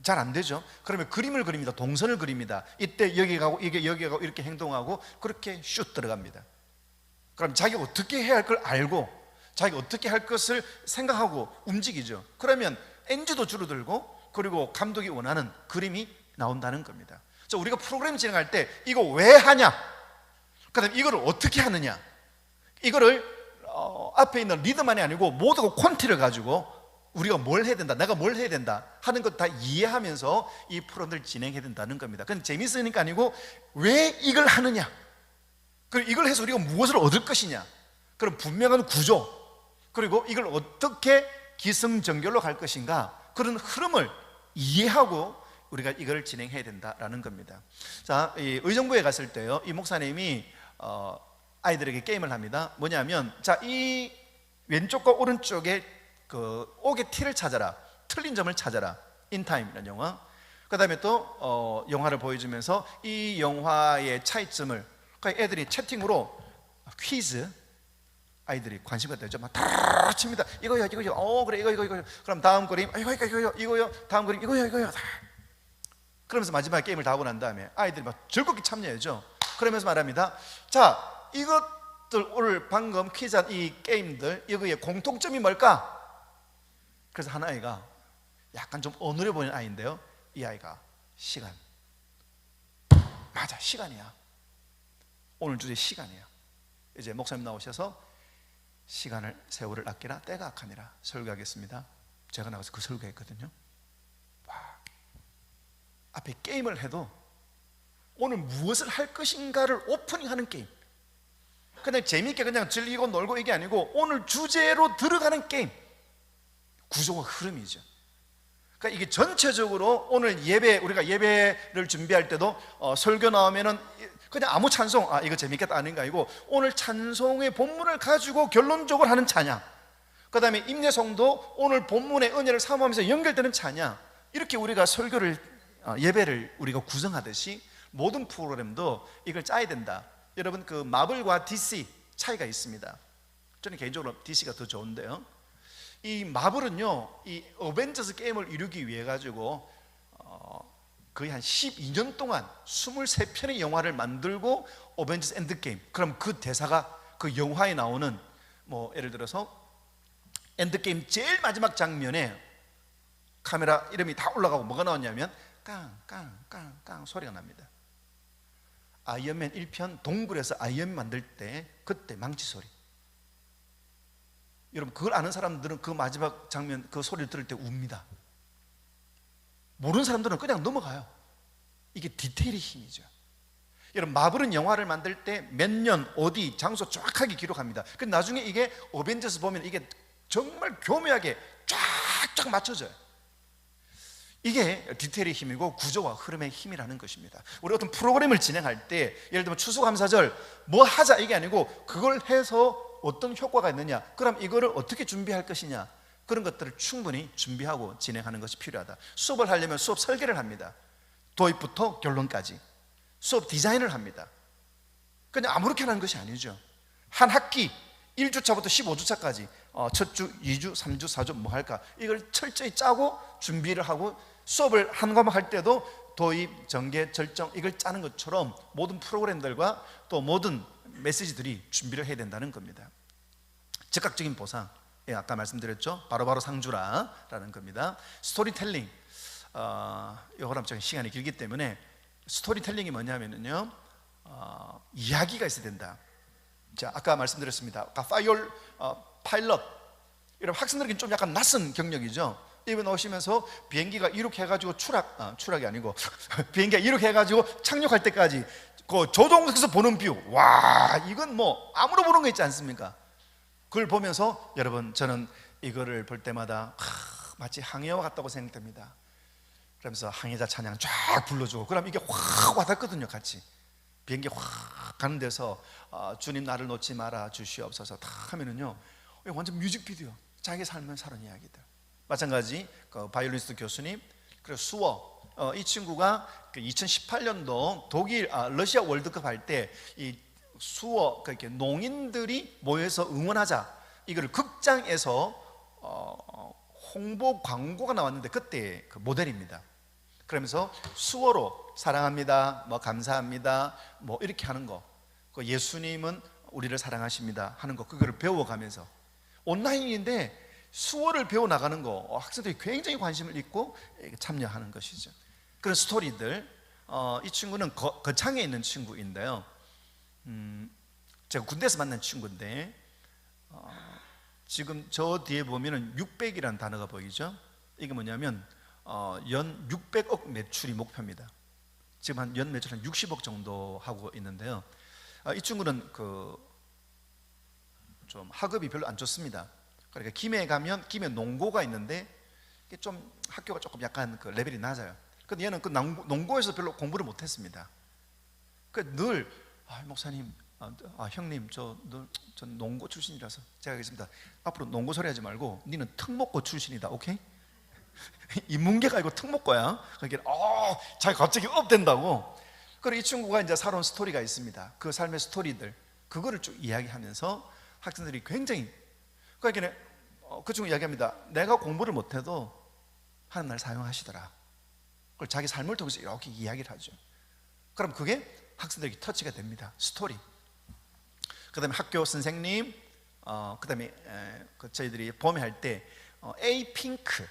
잘 안 되죠. 그러면 그림을 그립니다. 동선을 그립니다. 이때 여기 가고 이게 여기 가고 이렇게 행동하고, 그렇게 슛 들어갑니다. 그럼 자기가 어떻게 해야 할 걸 알고, 자기가 어떻게 할 것을 생각하고 움직이죠. 그러면 NG도 줄어들고, 그리고 감독이 원하는 그림이 나온다는 겁니다. 자, 우리가 프로그램 진행할 때 이거 왜 하냐, 그 다음에 이거를 어떻게 하느냐, 이거를 앞에 있는 리더만이 아니고 모두가 콘티를 가지고 우리가 뭘 해야 된다, 내가 뭘 해야 된다 하는 것 다 이해하면서 이 프로그램을 진행해야 된다는 겁니다. 그건 재밌으니까 아니고 왜 이걸 하느냐, 그리고 이걸 해서 우리가 무엇을 얻을 것이냐, 그런 분명한 구조, 그리고 이걸 어떻게 기승전결로 갈 것인가, 그런 흐름을 이해하고 우리가 이걸 진행해야 된다라는 겁니다. 자, 이 의정부에 갔을 때요, 이 목사님이 아이들에게 게임을 합니다. 뭐냐면, 자, 이 왼쪽과 오른쪽에 옥의 T를 찾아라, 틀린 점을 찾아라, 인타임이라는 영화. 그 다음에 또 영화를 보여주면서 이 영화의 차이점을, 그러니까 애들이 채팅으로 퀴즈, 아이들이 관심 갖다 죠. 막 다 칩니다. 이거요. 그래, 이거. 그럼 다음 그림, 이거요. 다음 그림, 이거요. 그러면서 마지막에 게임을 다 하고 난 다음에 아이들이 막 즐겁게 참여하죠. 그러면서 말합니다. 자, 이것들 오늘 방금 퀴즈한 이 게임들, 이거의 공통점이 뭘까? 그래서 한 아이가 약간 좀 어눌해 보이는 아이인데요, 이 아이가 시간. 맞아, 시간이야. 오늘 주제 시간이야. 이제 목사님 나오셔서 시간을, 세월을 아끼라, 때가 악하니라 설교하겠습니다. 제가 나가서 그 설교했거든요. 와, 앞에 게임을 해도 오늘 무엇을 할 것인가를 오프닝하는 게임, 그냥 재미있게 그냥 즐기고 놀고 이게 아니고 오늘 주제로 들어가는 게임, 구조와 흐름이죠. 그러니까 이게 전체적으로 오늘 우리가 예배를 준비할 때도 설교 나오면은 그냥 아무 찬송, 이거 재밌겠다 하는 게 아니고 오늘 찬송의 본문을 가지고 결론적으로 하는 찬양, 그 다음에 임내성도 오늘 본문의 은혜를 사모하면서 연결되는 찬양, 이렇게 우리가 설교를, 예배를 우리가 구성하듯이 모든 프로그램도 이걸 짜야 된다. 여러분, 그 마블과 DC 차이가 있습니다. 저는 개인적으로 DC가 더 좋은데요, 이 마블은요, 이 어벤져스 게임을 이루기 위해 가지고 거의 한 12년 동안 23편의 영화를 만들고, 어벤져스 엔드게임, 그럼 그 대사가 그 영화에 나오는, 뭐 예를 들어서 엔드게임 제일 마지막 장면에 카메라 이름이 다 올라가고 뭐가 나왔냐면 깡깡깡깡 소리가 납니다. 아이언맨 1편 동굴에서 아이언맨 만들 때 그때 망치 소리. 여러분, 그걸 아는 사람들은 그 마지막 장면 그 소리를 들을 때 웁니다. 모르는 사람들은 그냥 넘어가요. 이게 디테일의 힘이죠. 여러분, 마블은 영화를 만들 때 몇 년, 어디, 장소 정확하게 기록합니다. 근데 나중에 이게 어벤져스 보면 이게 정말 교묘하게 쫙쫙 맞춰져요. 이게 디테일의 힘이고 구조와 흐름의 힘이라는 것입니다. 우리 어떤 프로그램을 진행할 때 예를 들면 추수감사절 뭐 하자 이게 아니고 그걸 해서 어떤 효과가 있느냐, 그럼 이거를 어떻게 준비할 것이냐, 그런 것들을 충분히 준비하고 진행하는 것이 필요하다. 수업을 하려면 수업 설계를 합니다. 도입부터 결론까지 수업 디자인을 합니다. 그냥 아무렇게나 하는 것이 아니죠. 한 학기 1주차부터 15주차까지 첫 주, 2주, 3주, 4주 뭐 할까, 이걸 철저히 짜고 준비를 하고 수업을 한 과목 할 때도 도입, 전개, 절정 이걸 짜는 것처럼 모든 프로그램들과 또 모든 메시지들이 준비를 해야 된다는 겁니다. 즉각적인 보상, 아까 말씀드렸죠. 바로바로 상주라라는 겁니다. 스토리텔링, 이거랑 좀 시간이 길기 때문에 스토리텔링이 뭐냐면요, 이야기가 있어야 된다. 자, 아까 말씀드렸습니다. 아까 파일럿, 이런 학생들에게 좀 약간 낯선 경력이죠. 이번 오시면서 비행기가 이륙해가지고 추락이 아니고 비행기가 이륙해가지고 착륙할 때까지 그 조종석에서 보는 뷰, 와, 이건 뭐 아무로 보는 거 있지 않습니까? 그걸 보면서 여러분, 저는 이거를 볼 때마다 마치 항해와 같다고 생각됩니다. 그러면서 항해자 찬양 쫙 불러주고, 그럼 이게 확 와닿거든요. 같이 비행기 확 가는 데서 주님 나를 놓지 말아 주시옵소서 딱 하면은요, 완전 뮤직비디오, 자기 삶을 사는 이야기들. 마찬가지 그 바이올리니스트 교수님, 그리고 수어, 이 친구가 그 2018년도 독일 러시아 월드컵 할 때 이 수어, 그렇게 농인들이 모여서 응원하자, 이거를 극장에서 홍보 광고가 나왔는데 그때 그 모델입니다. 그러면서 수어로 사랑합니다, 뭐 감사합니다, 뭐 이렇게 하는 거, 그 예수님은 우리를 사랑하십니다 하는 거, 그거를 배워가면서 온라인인데 수어를 배워 나가는 거, 학생들이 굉장히 관심을 있고 참여하는 것이죠. 그런 스토리들. 이 친구는 거창에 있는 친구인데요. 제가 군대에서 만난 친구인데 지금 저 뒤에 보면은 600이라는 단어가 보이죠. 이게 뭐냐면 연 600억 매출이 목표입니다. 지금 한 연 매출 한 60억 정도 하고 있는데요. 이 친구는 좀 학업이 별로 안 좋습니다. 그러니까 김해에 가면 김해 농고가 있는데 이게 좀 학교가 조금 약간 그 레벨이 낮아요. 근데 얘는 그 농고에서 별로 공부를 못했습니다. 그 늘 목사님, 형님, 저 농고 출신이라서 제가 하겠습니다. 앞으로 농고 소리 하지 말고 니는 특목고 출신이다, 오케이? 인문계가 아니고 특목고야. 그러니까 자기 갑자기 업된다고. 그리고 이 친구가 이제 살아온 스토리가 있습니다. 그 삶의 스토리들, 그거를 쭉 이야기하면서 학생들이 굉장히, 그러니까 그 친구 이야기합니다. 내가 공부를 못해도 하나님 날 사용하시더라. 그걸 자기 삶을 통해서 이렇게 이야기를 하죠. 그럼 그게 학생들에게 터치가 됩니다. 스토리. 그 다음에 학교 선생님, 그 다음에 저희들이 봄에 할 때 에이핑크,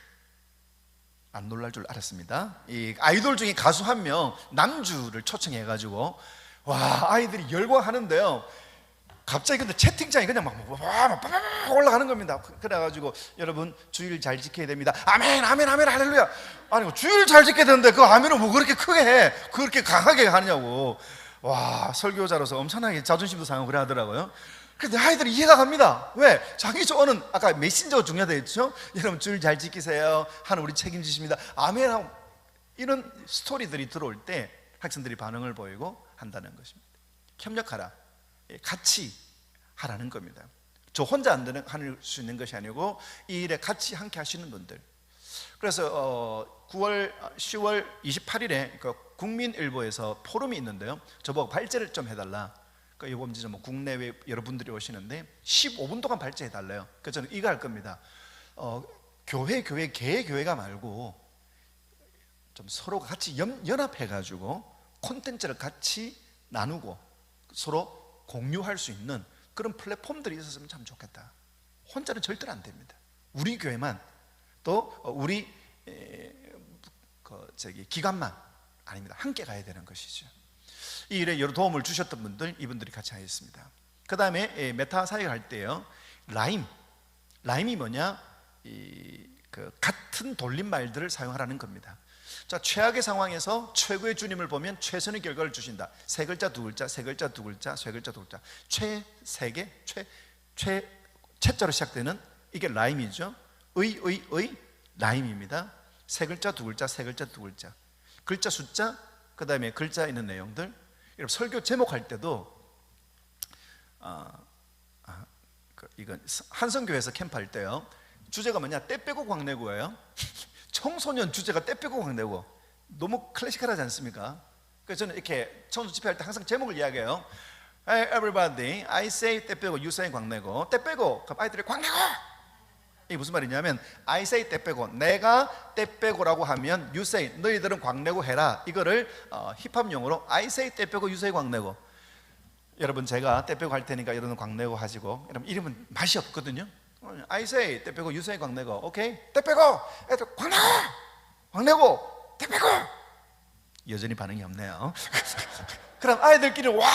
안 놀랄 줄 알았습니다. 이 아이돌 중에 가수 한 명 남주를 초청해가지고 와, 아이들이 열광하는데요. 갑자기 근데 채팅창이 그냥 막 올라가는 겁니다. 그래가지고 여러분 주일 잘 지켜야 됩니다. 아멘, 아멘, 아멘, 할렐루야. 아니, 주일 잘 지켜야 되는데 그 아멘을 뭐 그렇게 크게 해, 그렇게 강하게 하느냐고. 와, 설교자로서 엄청나게 자존심도 상하고 그래 하더라고요. 근데 아이들이 이해가 갑니다. 왜? 자기 조언은 아까 메신저가 중요하다 했죠. 여러분 주일 잘 지키세요, 하는 우리 책임지십니다, 아멘 하고, 이런 스토리들이 들어올 때 학생들이 반응을 보이고 한다는 것입니다. 협력하라, 같이 하라는 겁니다. 저 혼자 안 되는, 할 수 있는 것이 아니고 이 일에 같이 함께 하시는 분들. 그래서 10월 28일에 그 국민일보에서 포럼이 있는데요. 저보고 발제를 좀 해달라. 이거 이제 뭐 국내외 여러분들이 오시는데 15분 동안 발제해달래요. 그래서 저는 이거 할 겁니다. 개교회가 말고 좀 서로 같이 연합해가지고 콘텐츠를 같이 나누고 서로 공유할 수 있는 그런 플랫폼들이 있었으면 참 좋겠다. 혼자는 절대로 안 됩니다. 우리 교회만, 또 우리 기관만 아닙니다. 함께 가야 되는 것이죠. 이 일에 여러 도움을 주셨던 분들, 이분들이 같이 하였습니다. 그 다음에 메타 사역을 할 때요, 라임이 뭐냐, 그 같은 돌림말들을 사용하라는 겁니다. 자, 최악의 상황에서 최고의 주님을 보면 최선의 결과를 주신다. 세 글자 두 글자, 세 글자 두 글자, 세 글자 두 글자, 최 세 개, 최자로 시작되는 이게 라임이죠. 의 라임입니다. 세 글자, 두 글자, 세 글자, 두 글자. 글자 숫자, 그 다음에 글자 있는 내용들. 여러분 설교 제목할 때도 이건 한성교회에서 캠프할 때요, 주제가 뭐냐? 때 빼고 광내고예요. 청소년 주제가 때 빼고 광내고. 너무 클래식하지 않습니까? 그래서 저는 이렇게 청소 집회할 때 항상 제목을 이야기해요. Hey everybody, I say 때 빼고, you say 광내고. 때 빼고, 그럼 아이들이 광내고. 이게 무슨 말이냐면 I say 때 빼고, 내가 때 빼고라고 하면 you say, 너희들은 광내고 해라. 이거를 힙합 용어로 I say 때 빼고, you say 광내고. 여러분 제가 때 빼고 할 테니까 여러분 광내고 하시고. 여러분 이름은 맛이 없거든요. I say 때 빼고, you say 광내고. 오케이? 때 빼고, 애들 광내고, 광내고, 때 빼고. 여전히 반응이 없네요. 그럼 아이들끼리 와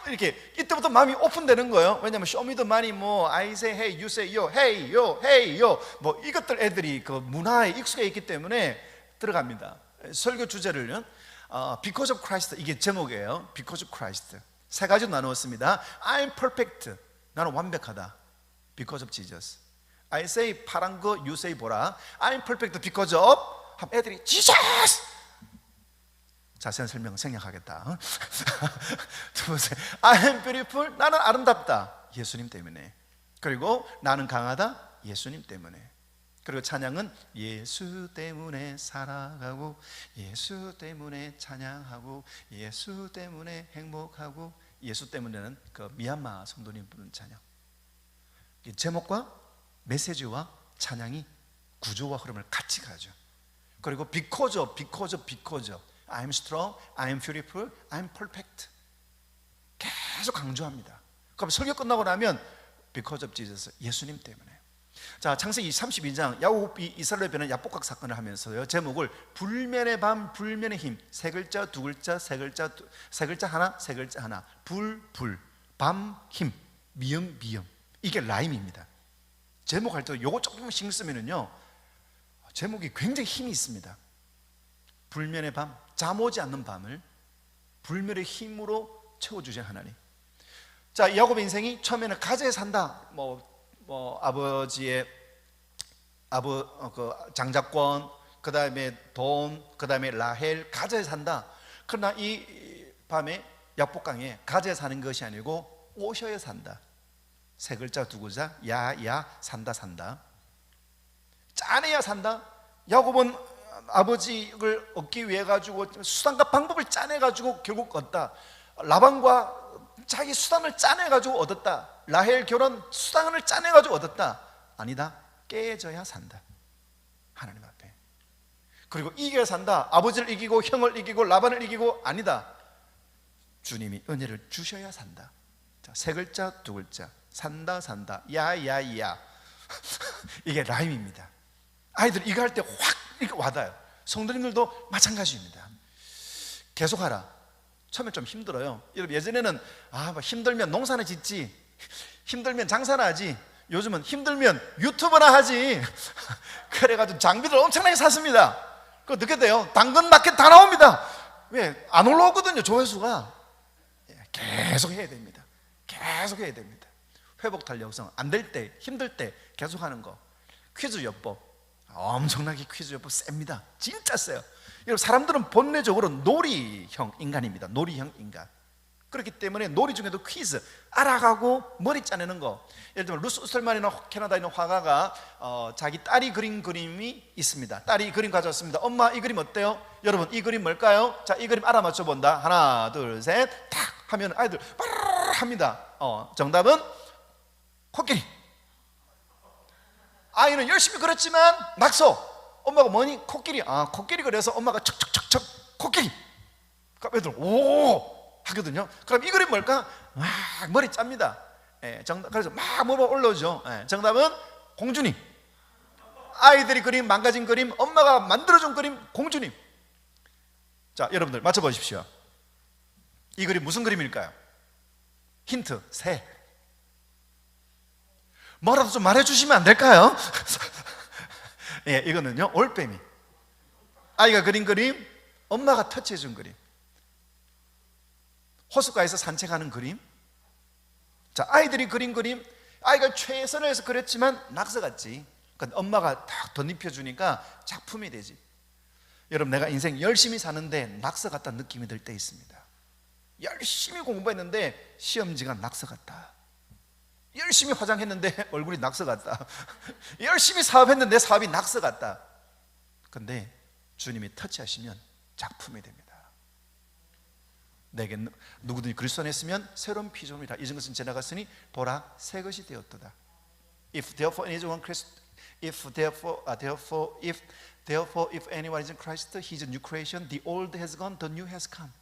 이렇게 이때부터 마음이 오픈되는 거예요. 왜냐하면 쇼미더머니 뭐 I say hey, you say yo, hey yo, hey yo 뭐 이것들 애들이 그 문화에 익숙해 있기 때문에 들어갑니다. 설교 주제를요, Because of Christ, 이게 제목이에요. Because of Christ. 세 가지로 나누었습니다. I'm perfect, 나는 완벽하다. Because of Jesus. I say 파란 거, you say 보라. I'm perfect because of, 애들이 Jesus. 자세한 설명 생략하겠다. 두 번째, I am beautiful, 나는 아름답다. 예수님 때문에. 그리고 나는 강하다. 예수님 때문에. 그리고 찬양은 예수 때문에 살아가고, 예수 때문에 찬양하고, 예수 때문에 행복하고. 예수 때문에는 그 미얀마 성도님 부르는 찬양. 이 제목과 메시지와 찬양이 구조와 흐름을 같이 가죠. 그리고 because of, because of, because of, I'm strong, I'm beautiful, I'm perfect. 계속 강조합니다. 그럼 설교 끝나고 나면 because of Jesus, 예수님 때문에. 자, 창세기 32장 야곱이 이스라엘에 변한 야복각 사건을 하면서요, 제목을 불면의 밤, 불면의 힘. 세 글자, 두 글자, 세 글자, 세 글자 하나, 세 글자 하나. 불, 밤, 힘, 미음, 미음. 이게 라임입니다. 제목할 때 요거 조금 신경 쓰면은요, 제목이 굉장히 힘이 있습니다. 불면의 밤, 잠 오지 않는 밤을 불면의 힘으로 채워주신 하나님. 자, 야곱의 인생이 처음에는 가재에 산다. 아버지의 그 장자권, 그 다음에 돈, 그 다음에 라헬, 가재에 산다. 그러나 이 밤에 야복강에 가재에 사는 것이 아니고 오셔에 산다. 세 글자, 두 글자, 야, 산다. 짜내야 산다. 야곱은 아버지를 얻기 위해 가지고 수단과 방법을 짜내 가지고 결국 얻다. 라반과 자기 수단을 짜내 가지고 얻었다. 라헬 결혼 수단을 짜내 가지고 얻었다. 아니다. 깨져야 산다. 하나님 앞에. 그리고 이겨야 산다. 아버지를 이기고 형을 이기고 라반을 이기고. 아니다. 주님이 은혜를 주셔야 산다. 자, 세 글자, 두 글자. 산다. 야. 이게 라임입니다. 아이들 이거 할 때 확 이렇게 와닿아요. 성도님들도 마찬가지입니다. 계속하라. 처음에 좀 힘들어요. 여러분 예전에는 힘들면 농사나 짓지, 힘들면 장사나 하지. 요즘은 힘들면 유튜브나 하지. 그래가지고 장비를 엄청나게 샀습니다. 그거 어떻게 돼요? 당근 마켓 다 나옵니다. 왜? 안 올라오거든요, 조회수가. 계속 해야 됩니다. 계속 해야 됩니다. 회복 탄력성 안 될 때, 힘들 때 계속하는 거. 퀴즈 요법, 엄청나게 퀴즈 요법 셉니다. 진짜 세요. 여러분 사람들은 본내적으로 놀이형 인간입니다. 놀이형 인간. 그렇기 때문에 놀이 중에도 퀴즈 알아가고 머리 짜내는 거. 예를 들면 루스 우스텔만이나 캐나다에 있는 화가가 자기 딸이 그린 그림이 있습니다. 딸이 그림 가져왔습니다. 엄마 이 그림 어때요? 여러분 이 그림 뭘까요? 자, 이 그림 알아맞혀 본다. 하나 둘 셋 탁 하면 아이들 빠르르 합니다. 정답은 코끼리. 아이는 열심히 그렸지만 낙서. 엄마가 뭐니? 코끼리. 코끼리 그래서 엄마가 척척척척 코끼리. 그러니까 애들 오 하거든요. 그럼 이 그림 뭘까? 막 머리 짭니다. 정답. 그래서 막 뭐가 올라오죠. 정답은 공주님. 아이들이 그림, 망가진 그림, 엄마가 만들어준 그림, 공주님. 자, 여러분들 맞춰보십시오. 이 그림 무슨 그림일까요? 힌트, 새. 뭐라도 좀 말해주시면 안 될까요? 이거는요 올빼미. 아이가 그린 그림, 엄마가 터치해준 그림. 호숫가에서 산책하는 그림. 자, 아이들이 그린 그림, 아이가 최선을 해서 그렸지만 낙서 같지. 그러니까 엄마가 딱 덧입혀주니까 작품이 되지. 여러분, 내가 인생 열심히 사는데 낙서 같다는 느낌이 들 때 있습니다. 열심히 공부했는데 시험지가 낙서 같다. 열심히 화장했는데 얼굴이 낙서 같다. 열심히 사업했는데 내 사업이 낙서 같다. 근데 주님이 터치하시면 작품이 됩니다. 내게 누구든지 그리스도 안에 있으면 새로운 피조물이라. 이전 것은 지나갔으니 보라 새 것이 되었도다. If therefore anyone is in Christ, he is a new creation. The old has gone, the new has come.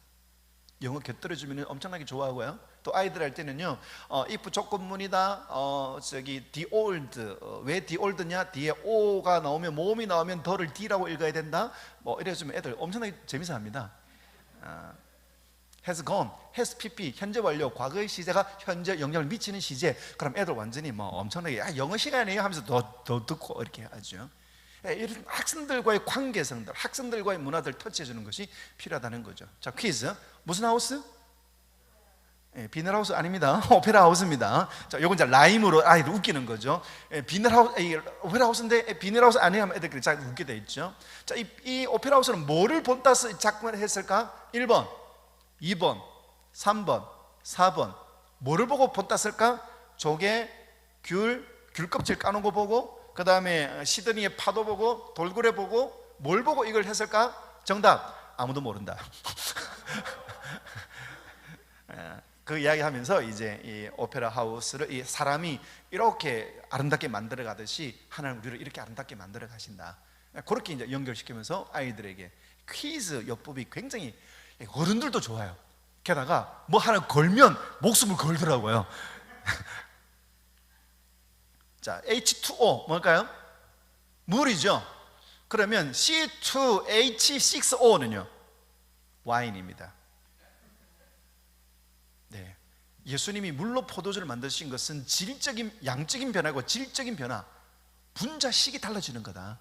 영어 곁들여주면 엄청나게 좋아하고요. 또 아이들 할 때는요, if 조건문이다, the old, 왜 the old냐? 뒤에 o가 나오면, 모음이 나오면 더를 d라고 읽어야 된다. 뭐 이래주면 애들 엄청나게 재밌어 합니다. has gone, has pp, 현재 완료, 과거의 시제가 현재 영향을 미치는 시제. 그럼 애들 완전히 뭐 엄청나게 영어 시간이에요 하면서 더 듣고 이렇게 하죠. 이런 학생들과의 관계성들, 학생들과의 문화들 터치해주는 것이 필요하다는 거죠. 자, 퀴즈. 무슨 하우스? 비늘하우스 아닙니다. 오페라 하우스입니다. 자, 요건 이제 라임으로 아이들 웃기는 거죠. 오페라 하우스인데 비늘하우스 아니에요 하면 애들끼리 잘 웃게 돼 있죠. 자, 이 오페라 하우스는 뭐를 본따서 작품을 했을까? 1번, 2번, 3번, 4번. 뭐를 보고 본따을까? 조개, 귤 껍질 까는 거 보고, 그 다음에 시드니의 파도 보고, 돌고래 보고, 뭘 보고 이걸 했을까? 정답, 아무도 모른다. 그 이야기 하면서 이제 이 오페라 하우스를 이 사람이 이렇게 아름답게 만들어 가듯이 하나님 우리를 이렇게 아름답게 만들어 가신다. 그렇게 이제 연결시키면서 아이들에게 퀴즈 요법이 굉장히, 어른들도 좋아요. 게다가 뭐 하나 걸면 목숨을 걸더라고요. 자, H2O 뭘까요? 물이죠. 그러면 C2H6O는요? 와인입니다. 네, 예수님이 물로 포도주를 만드신 것은 질적인, 양적인 변화고 질적인 변화, 분자식이 달라지는 거다.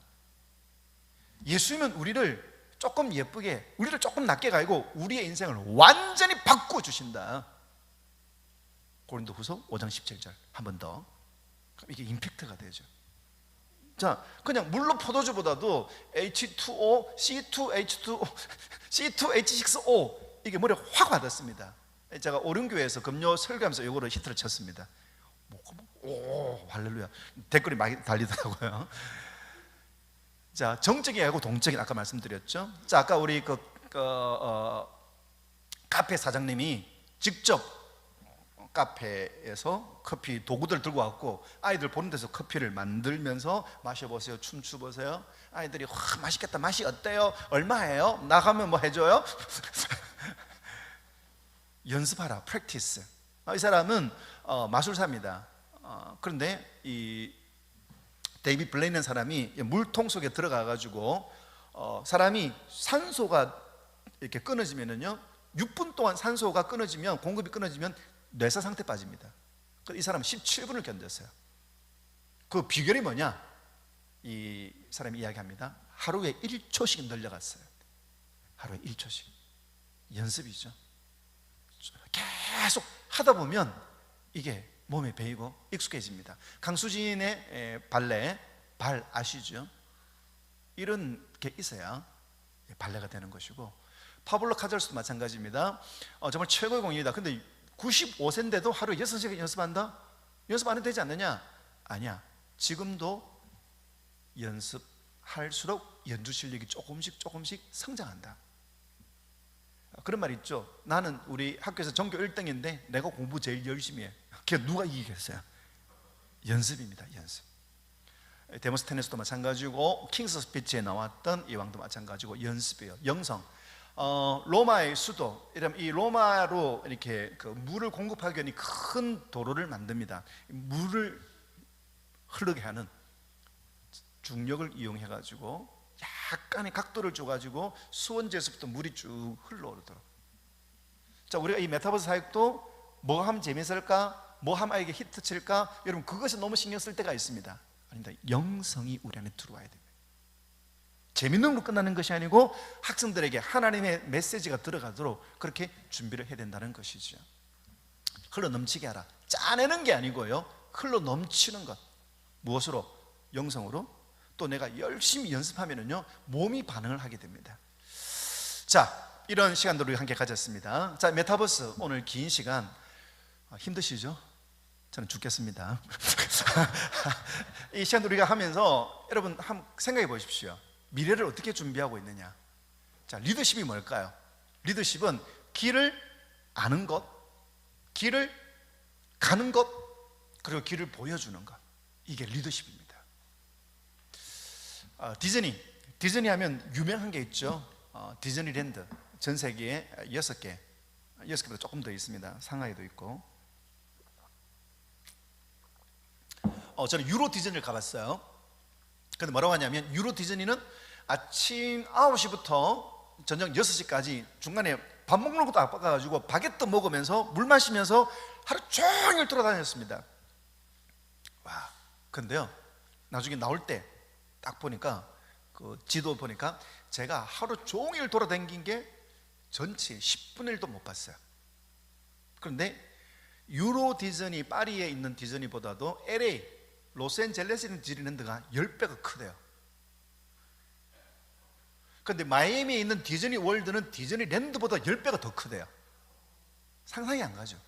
예수님은 우리를 조금 예쁘게, 우리를 조금 낮게 가지고 우리의 인생을 완전히 바꿔주신다. 고린도후서 5장 17절 한 번 더. 이게 임팩트가 되죠. 자, 그냥 물로 포도주보다도 H2O, C2H2O, C2H6O 이게 머리에 확 와닿습니다. 제가 오륜교회에서 금요 설교하면서 이거를 히트를 쳤습니다. 오, 할렐루야. 댓글이 많이 달리더라고요. 자, 정적인 하고 동적인 아까 말씀드렸죠. 자, 아까 우리 카페 사장님이 직접 카페에서 커피 도구들 들고 왔고, 아이들 보는 데서 커피를 만들면서 마셔보세요, 춤추보세요. 아이들이 와, 맛있겠다, 맛이 어때요? 얼마예요? 나가면 뭐 해줘요? 연습하라, 프랙티스. 이 사람은 마술사입니다. 그런데 이 데이비드 블레이는 사람이 물통 속에 들어가 가지고 사람이 산소가 이렇게 끊어지면은요, 6분 동안 산소가 끊어지면, 공급이 끊어지면 뇌사 상태 빠집니다. 이 사람은 17분을 견뎠어요. 그 비결이 뭐냐? 이 사람이 이야기합니다. 하루에 1초씩 늘려갔어요. 하루에 1초씩. 연습이죠. 계속 하다 보면 이게 몸에 배이고 익숙해집니다. 강수진의 발레, 발 아시죠? 이런 게 있어야 발레가 되는 것이고, 파블로 카자르스도 마찬가지입니다. 정말 최고의 공인이다. 근데 95세인데도 하루에 6시간 연습한다? 연습 안 해도 되지 않느냐? 아니야. 지금도 연습할수록 연주 실력이 조금씩 성장한다. 그런 말 있죠. 나는 우리 학교에서 전교 1등인데 내가 공부 제일 열심히 해. 그게 누가 이기겠어요? 연습입니다. 연습. 데모스테네스도 마찬가지고, 킹스 스피치에 나왔던 이왕도 마찬가지고 연습이에요. 영성. 로마의 수도, 이 로마로 이렇게 그 물을 공급하기 위한 큰 도로를 만듭니다. 물을 흐르게 하는 중력을 이용해 가지고 약간의 각도를 줘 가지고 수원지에서부터 물이 쭉 흘러오르도록. 자, 우리가 이 메타버스 사역도 뭐 하면 재밌을까? 뭐 하면 이게 히트 칠까? 여러분, 그것에 너무 신경 쓸 때가 있습니다. 아닙니다. 영성이 우리 안에 들어와야 됩니다. 재밌는 걸로 끝나는 것이 아니고 학생들에게 하나님의 메시지가 들어가도록 그렇게 준비를 해야 된다는 것이죠. 흘러 넘치게 하라. 짜내는 게 아니고요, 흘러 넘치는 것. 무엇으로? 영성으로, 또 내가 열심히 연습하면은요 몸이 반응을 하게 됩니다. 자, 이런 시간들을 우리 함께 가졌습니다. 자, 메타버스 오늘 긴 시간 힘드시죠? 저는 죽겠습니다. 이 시간들 우리가 하면서 여러분 한번 생각해 보십시오. 미래를 어떻게 준비하고 있느냐. 자, 리더십이 뭘까요? 리더십은 길을 아는 것, 길을 가는 것, 그리고 길을 보여주는 것. 이게 리더십입니다. 디즈니 하면 유명한 게 있죠. 디즈니랜드 전 세계에 6개보다 조금 더 있습니다. 상하이도 있고. 저는 유로 디즈니를 가봤어요. 근데 뭐라고 하냐면 유로 디즈니는 아침 9시부터 저녁 6시까지 중간에 밥 먹는 것도 아까가지고 바게트 먹으면서 물 마시면서 하루 종일 돌아다녔습니다. 와, 근데요 나중에 나올 때 딱 보니까 그 지도 보니까 제가 하루 종일 돌아다닌 게 전체 10분의 1도 못 봤어요. 그런데 유로 디즈니 파리에 있는 디즈니보다도 LA 로스앤젤레스에 있는 디즈니랜드가 10배가 크대요. 그런데 마이애미에 있는 디즈니 월드는 디즈니랜드보다 10배가 더 크대요. 상상이 안 가죠.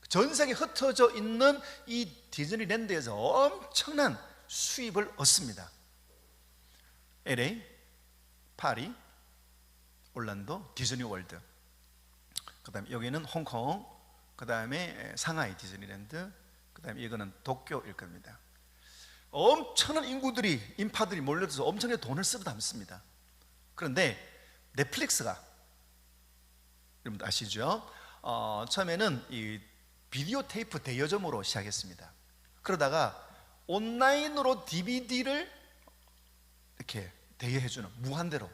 전 세계에 흩어져 있는 이 디즈니랜드에서 엄청난 수입을 얻습니다. LA, 파리, 올란도, 디즈니 월드, 그 다음에 여기는 홍콩, 그 다음에 상하이 디즈니랜드, 그 다음에 이거는 도쿄일 겁니다. 엄청난 인파들이 몰려들어서 엄청나게 돈을 쓰고 담습니다. 그런데 넷플릭스가, 여러분들 아시죠? 처음에는 이 비디오 테이프 대여점으로 시작했습니다. 그러다가 온라인으로 DVD를 이렇게 대여해주는, 무한대로.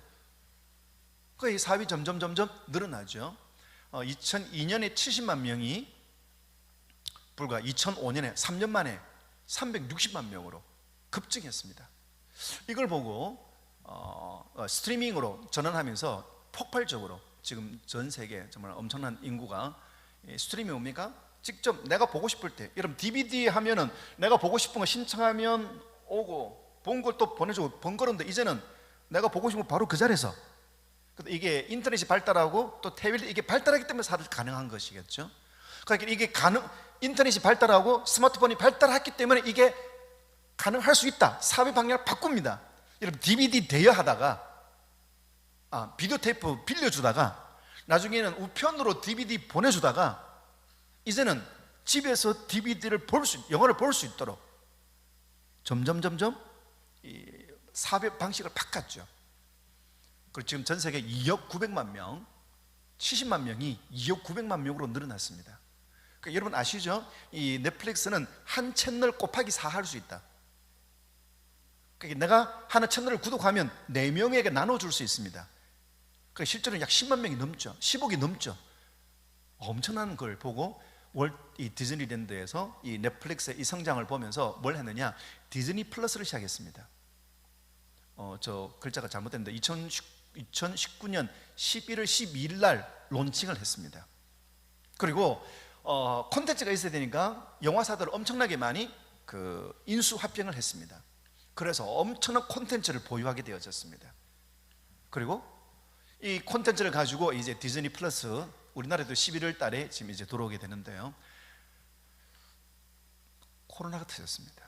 이 사업이 점점 늘어나죠. 2002년에 70만 명이 불과 2005년에 3년 만에 360만 명으로 급증했습니다. 이걸 보고 스트리밍으로 전환하면서 폭발적으로 지금 전 세계 정말 엄청난 인구가 스트리밍 옵니까? 직접 내가 보고 싶을 때, 여러분 DVD 하면은 내가 보고 싶은 거 신청하면 오고 본 걸 또 보내주고 번거로운데 이제는 내가 보고 싶은 거 바로 그 자리에서. 이게 인터넷이 발달하고 또 태블릿 이게 발달하기 때문에 사실 가능한 것이겠죠. 그러니까 이게 인터넷이 발달하고 스마트폰이 발달했기 때문에 이게 가능할 수 있다. 사업의 방향을 바꿉니다. 여러분 DVD 대여하다가 비디오 테이프 빌려주다가 나중에는 우편으로 DVD 보내주다가 이제는 집에서 DVD를 영화를 볼 수 있도록 점점 이 사업의 방식을 바꿨죠. 그리고 지금 전 세계 2억 900만 명, 70만 명이 2억 900만 명으로 늘어났습니다. 그러니까 여러분 아시죠? 이 넷플릭스는 한 채널 곱하기 4 할 수 있다. 그러니까 내가 하나 채널을 구독하면 4명에게 나눠줄 수 있습니다. 그러니까 실제로는 약 10만 명이 넘죠. 10억이 넘죠. 엄청난 걸 보고 이 디즈니랜드에서 이 넷플릭스의 이 성장을 보면서 뭘 했느냐? 디즈니 플러스를 시작했습니다. 저 글자가 잘못됐는데 2019년 11월 12일 날 론칭을 했습니다. 그리고 콘텐츠가 있어야 되니까 영화사들 엄청나게 많이 인수합병을 했습니다. 그래서 엄청난 콘텐츠를 보유하게 되어졌습니다. 그리고 이 콘텐츠를 가지고 이제 디즈니 플러스 우리나라에도 11월 달에 지금 이제 들어오게 되는데요. 코로나가 터졌습니다.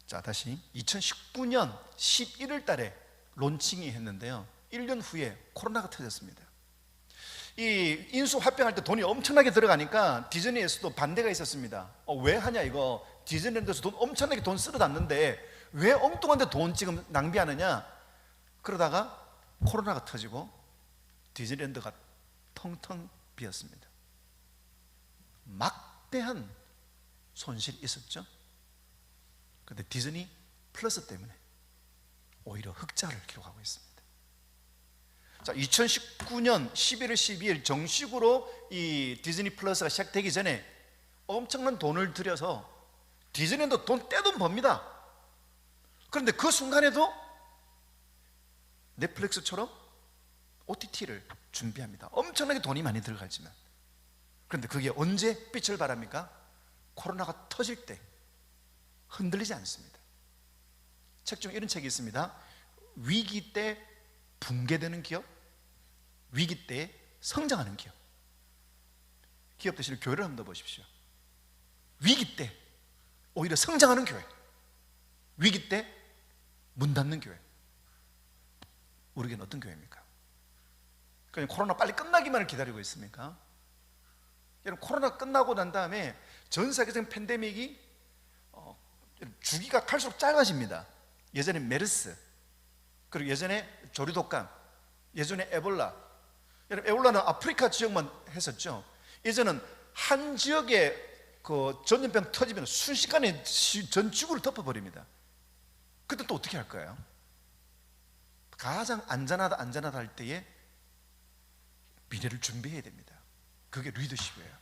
자, 다시 2019년 11월 달에 론칭이 했는데요. 1년 후에 코로나가 터졌습니다. 이 인수 합병할 때 돈이 엄청나게 들어가니까 디즈니에서도 반대가 있었습니다. 왜 하냐 이거. 디즈니랜드에서 엄청나게 돈 쓸어놨는데 왜 엉뚱한데 돈 지금 낭비하느냐. 그러다가 코로나가 터지고 디즈니랜드가 텅텅 비었습니다. 막대한 손실이 있었죠. 그런데 디즈니 플러스 때문에 오히려 흑자를 기록하고 있습니다. 자, 2019년 11월 12일 정식으로 이 디즈니 플러스가 시작되기 전에 엄청난 돈을 들여서 디즈니도 떼돈 법니다. 그런데 그 순간에도 넷플릭스처럼 OTT를 준비합니다. 엄청나게 돈이 많이 들어가지만. 그런데 그게 언제 빛을 발합니까? 코로나가 터질 때 흔들리지 않습니다. 책 중에 이런 책이 있습니다. 위기 때 붕괴되는 기업, 위기 때 성장하는 기업. 기업 대신에 교회를 한번 넣어보십시오. 위기 때 오히려 성장하는 교회, 위기 때 문 닫는 교회. 우리에게는 어떤 교회입니까? 그냥 코로나 빨리 끝나기만을 기다리고 있습니까? 여러분, 코로나 끝나고 난 다음에 전 세계적인 팬데믹이 주기가 갈수록 짧아집니다. 예전에 메르스, 그리고 예전에 조류독감, 예전에 에볼라. 여러분, 에볼라는 아프리카 지역만 했었죠. 예전은 한 지역에 그 전염병 터지면 순식간에 전 지구를 덮어버립니다. 그때 또 어떻게 할 거예요? 가장 안전하다 할 때에 미래를 준비해야 됩니다. 그게 리더십이에요.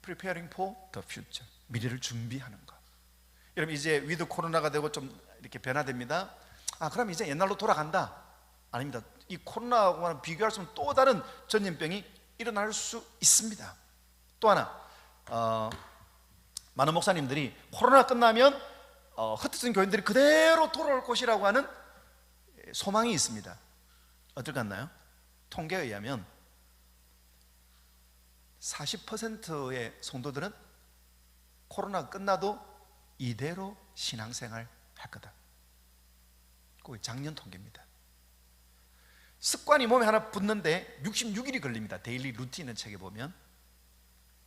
Preparing for the future. 미래를 준비하는 것. 여러분, 이제 위드 코로나가 되고 좀 이렇게 변화됩니다. 그럼 이제 옛날로 돌아간다? 아닙니다. 이 코로나하고는 비교할 수 없는 또 다른 전염병이 일어날 수 있습니다. 또 하나, 많은 목사님들이 코로나 끝나면 흩어진 교인들이 그대로 돌아올 것이라고 하는 소망이 있습니다. 어떨 것 같나요? 통계에 의하면 40%의 성도들은 코로나 끝나도 이대로 신앙생활 할 거다. 그게 작년 통계입니다. 습관이 몸에 하나 붙는데 66일이 걸립니다. 데일리 루틴은 책에 보면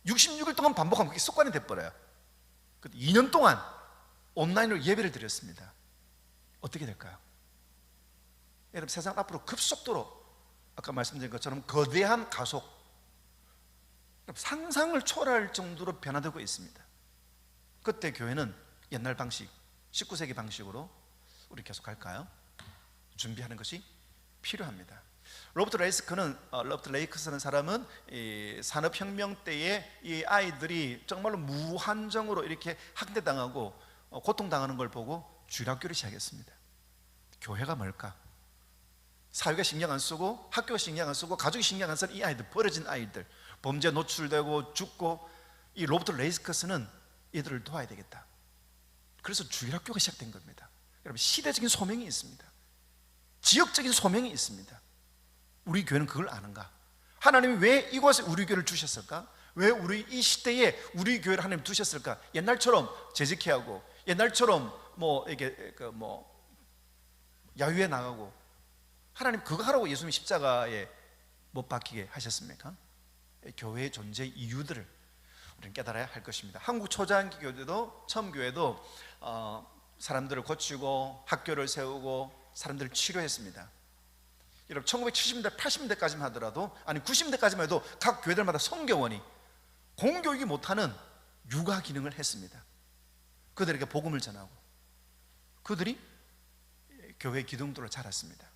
66일 동안 반복하면 그게 습관이 돼버려요. 2년 동안 온라인으로 예배를 드렸습니다. 어떻게 될까요? 여러분, 세상 앞으로 급속도로 아까 말씀드린 것처럼 거대한 가속, 상상을 초월할 정도로 변화되고 있습니다. 그때 교회는 옛날 방식, 19세기 방식으로 우리 계속 할까요? 준비하는 것이 필요합니다. 로버트 레이크스라는 사람은 이 산업혁명 때에 이 아이들이 정말로 무한정으로 이렇게 학대당하고 고통당하는 걸 보고 주일학교를 시작했습니다. 교회가 뭘까? 사회가 신경 안 쓰고 학교가 신경 안 쓰고 가족이 신경 안 쓰는 이 아이들, 버려진 아이들, 범죄에 노출되고 죽고, 이 로버트 레이크스는 이들을 도와야 되겠다. 그래서 주일학교가 시작된 겁니다. 여러분, 시대적인 소명이 있습니다. 지역적인 소명이 있습니다. 우리 교회는 그걸 아는가? 하나님이 왜 이곳에 우리 교회를 주셨을까? 왜 우리 이 시대에 우리 교회를 하나님 두셨을까? 옛날처럼 재직해하고, 옛날처럼 이게 야유회 나가고, 하나님 그거 하라고 예수님 십자가에 못 박히게 하셨습니까? 교회의 존재 이유들을 우리는 깨달아야 할 것입니다. 한국 초장기 교회도, 처음 교회도 사람들을 고치고 학교를 세우고 사람들을 치료했습니다. 여러분, 1970년대, 80년대까지만 하더라도, 아니 90년대까지만 해도 각 교회들마다 성교원이 공교육이 못하는 육아 기능을 했습니다. 그들에게 복음을 전하고 그들이 교회의 기둥들로 자랐습니다.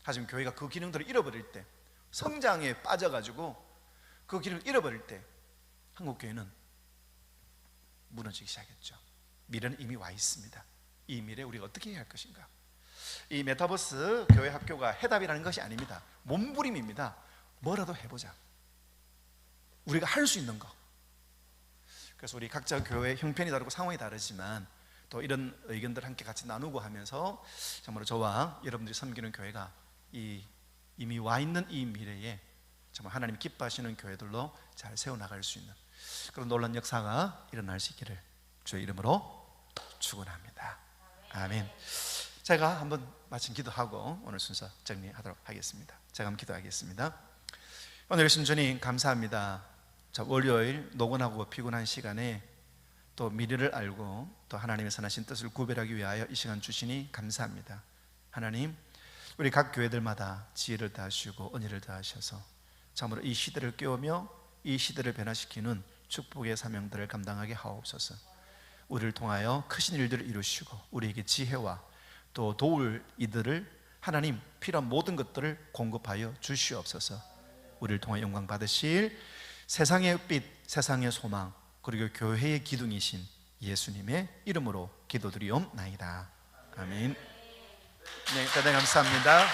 하지만 교회가 그 기능들을 잃어버릴 때, 성장에 빠져가지고 그 기능을 잃어버릴 때 한국교회는 무너지기 시작했죠. 미래는 이미 와 있습니다. 이 미래에 우리가 어떻게 해야 할 것인가? 이 메타버스 교회 학교가 해답이라는 것이 아닙니다. 몸부림입니다. 뭐라도 해보자. 우리가 할 수 있는 거. 그래서 우리 각자 교회 형편이 다르고 상황이 다르지만 또 이런 의견들 함께 같이 나누고 하면서 정말로 저와 여러분들이 섬기는 교회가 이미 와 있는 이 미래에 정말 하나님이 기뻐하시는 교회들로 잘 세워나갈 수 있는 그런 놀라운 역사가 일어날 수 있기를 주의 이름으로 축원합니다. 아멘. 제가 한번 마침 기도하고 오늘 순서 정리하도록 하겠습니다. 제가 한번 기도하겠습니다. 오늘 예수님 주님 감사합니다. 월요일 노곤하고 피곤한 시간에 또 미래를 알고 또 하나님의 선하신 뜻을 구별하기 위하여 이 시간 주시니 감사합니다. 하나님, 우리 각 교회들마다 지혜를 다하시고 은혜를 다하셔서 참으로 이 시대를 깨우며 이 시대를 변화시키는 축복의 사명들을 감당하게 하옵소서. 우리를 통하여 크신 일들을 이루시고 우리에게 지혜와 또 도울 이들을 하나님 필요한 모든 것들을 공급하여 주시옵소서. 우리를 통하여 영광 받으실 세상의 빛, 세상의 소망, 그리고 교회의 기둥이신 예수님의 이름으로 기도드리옵나이다. 아멘. 네, 대단히 감사합니다.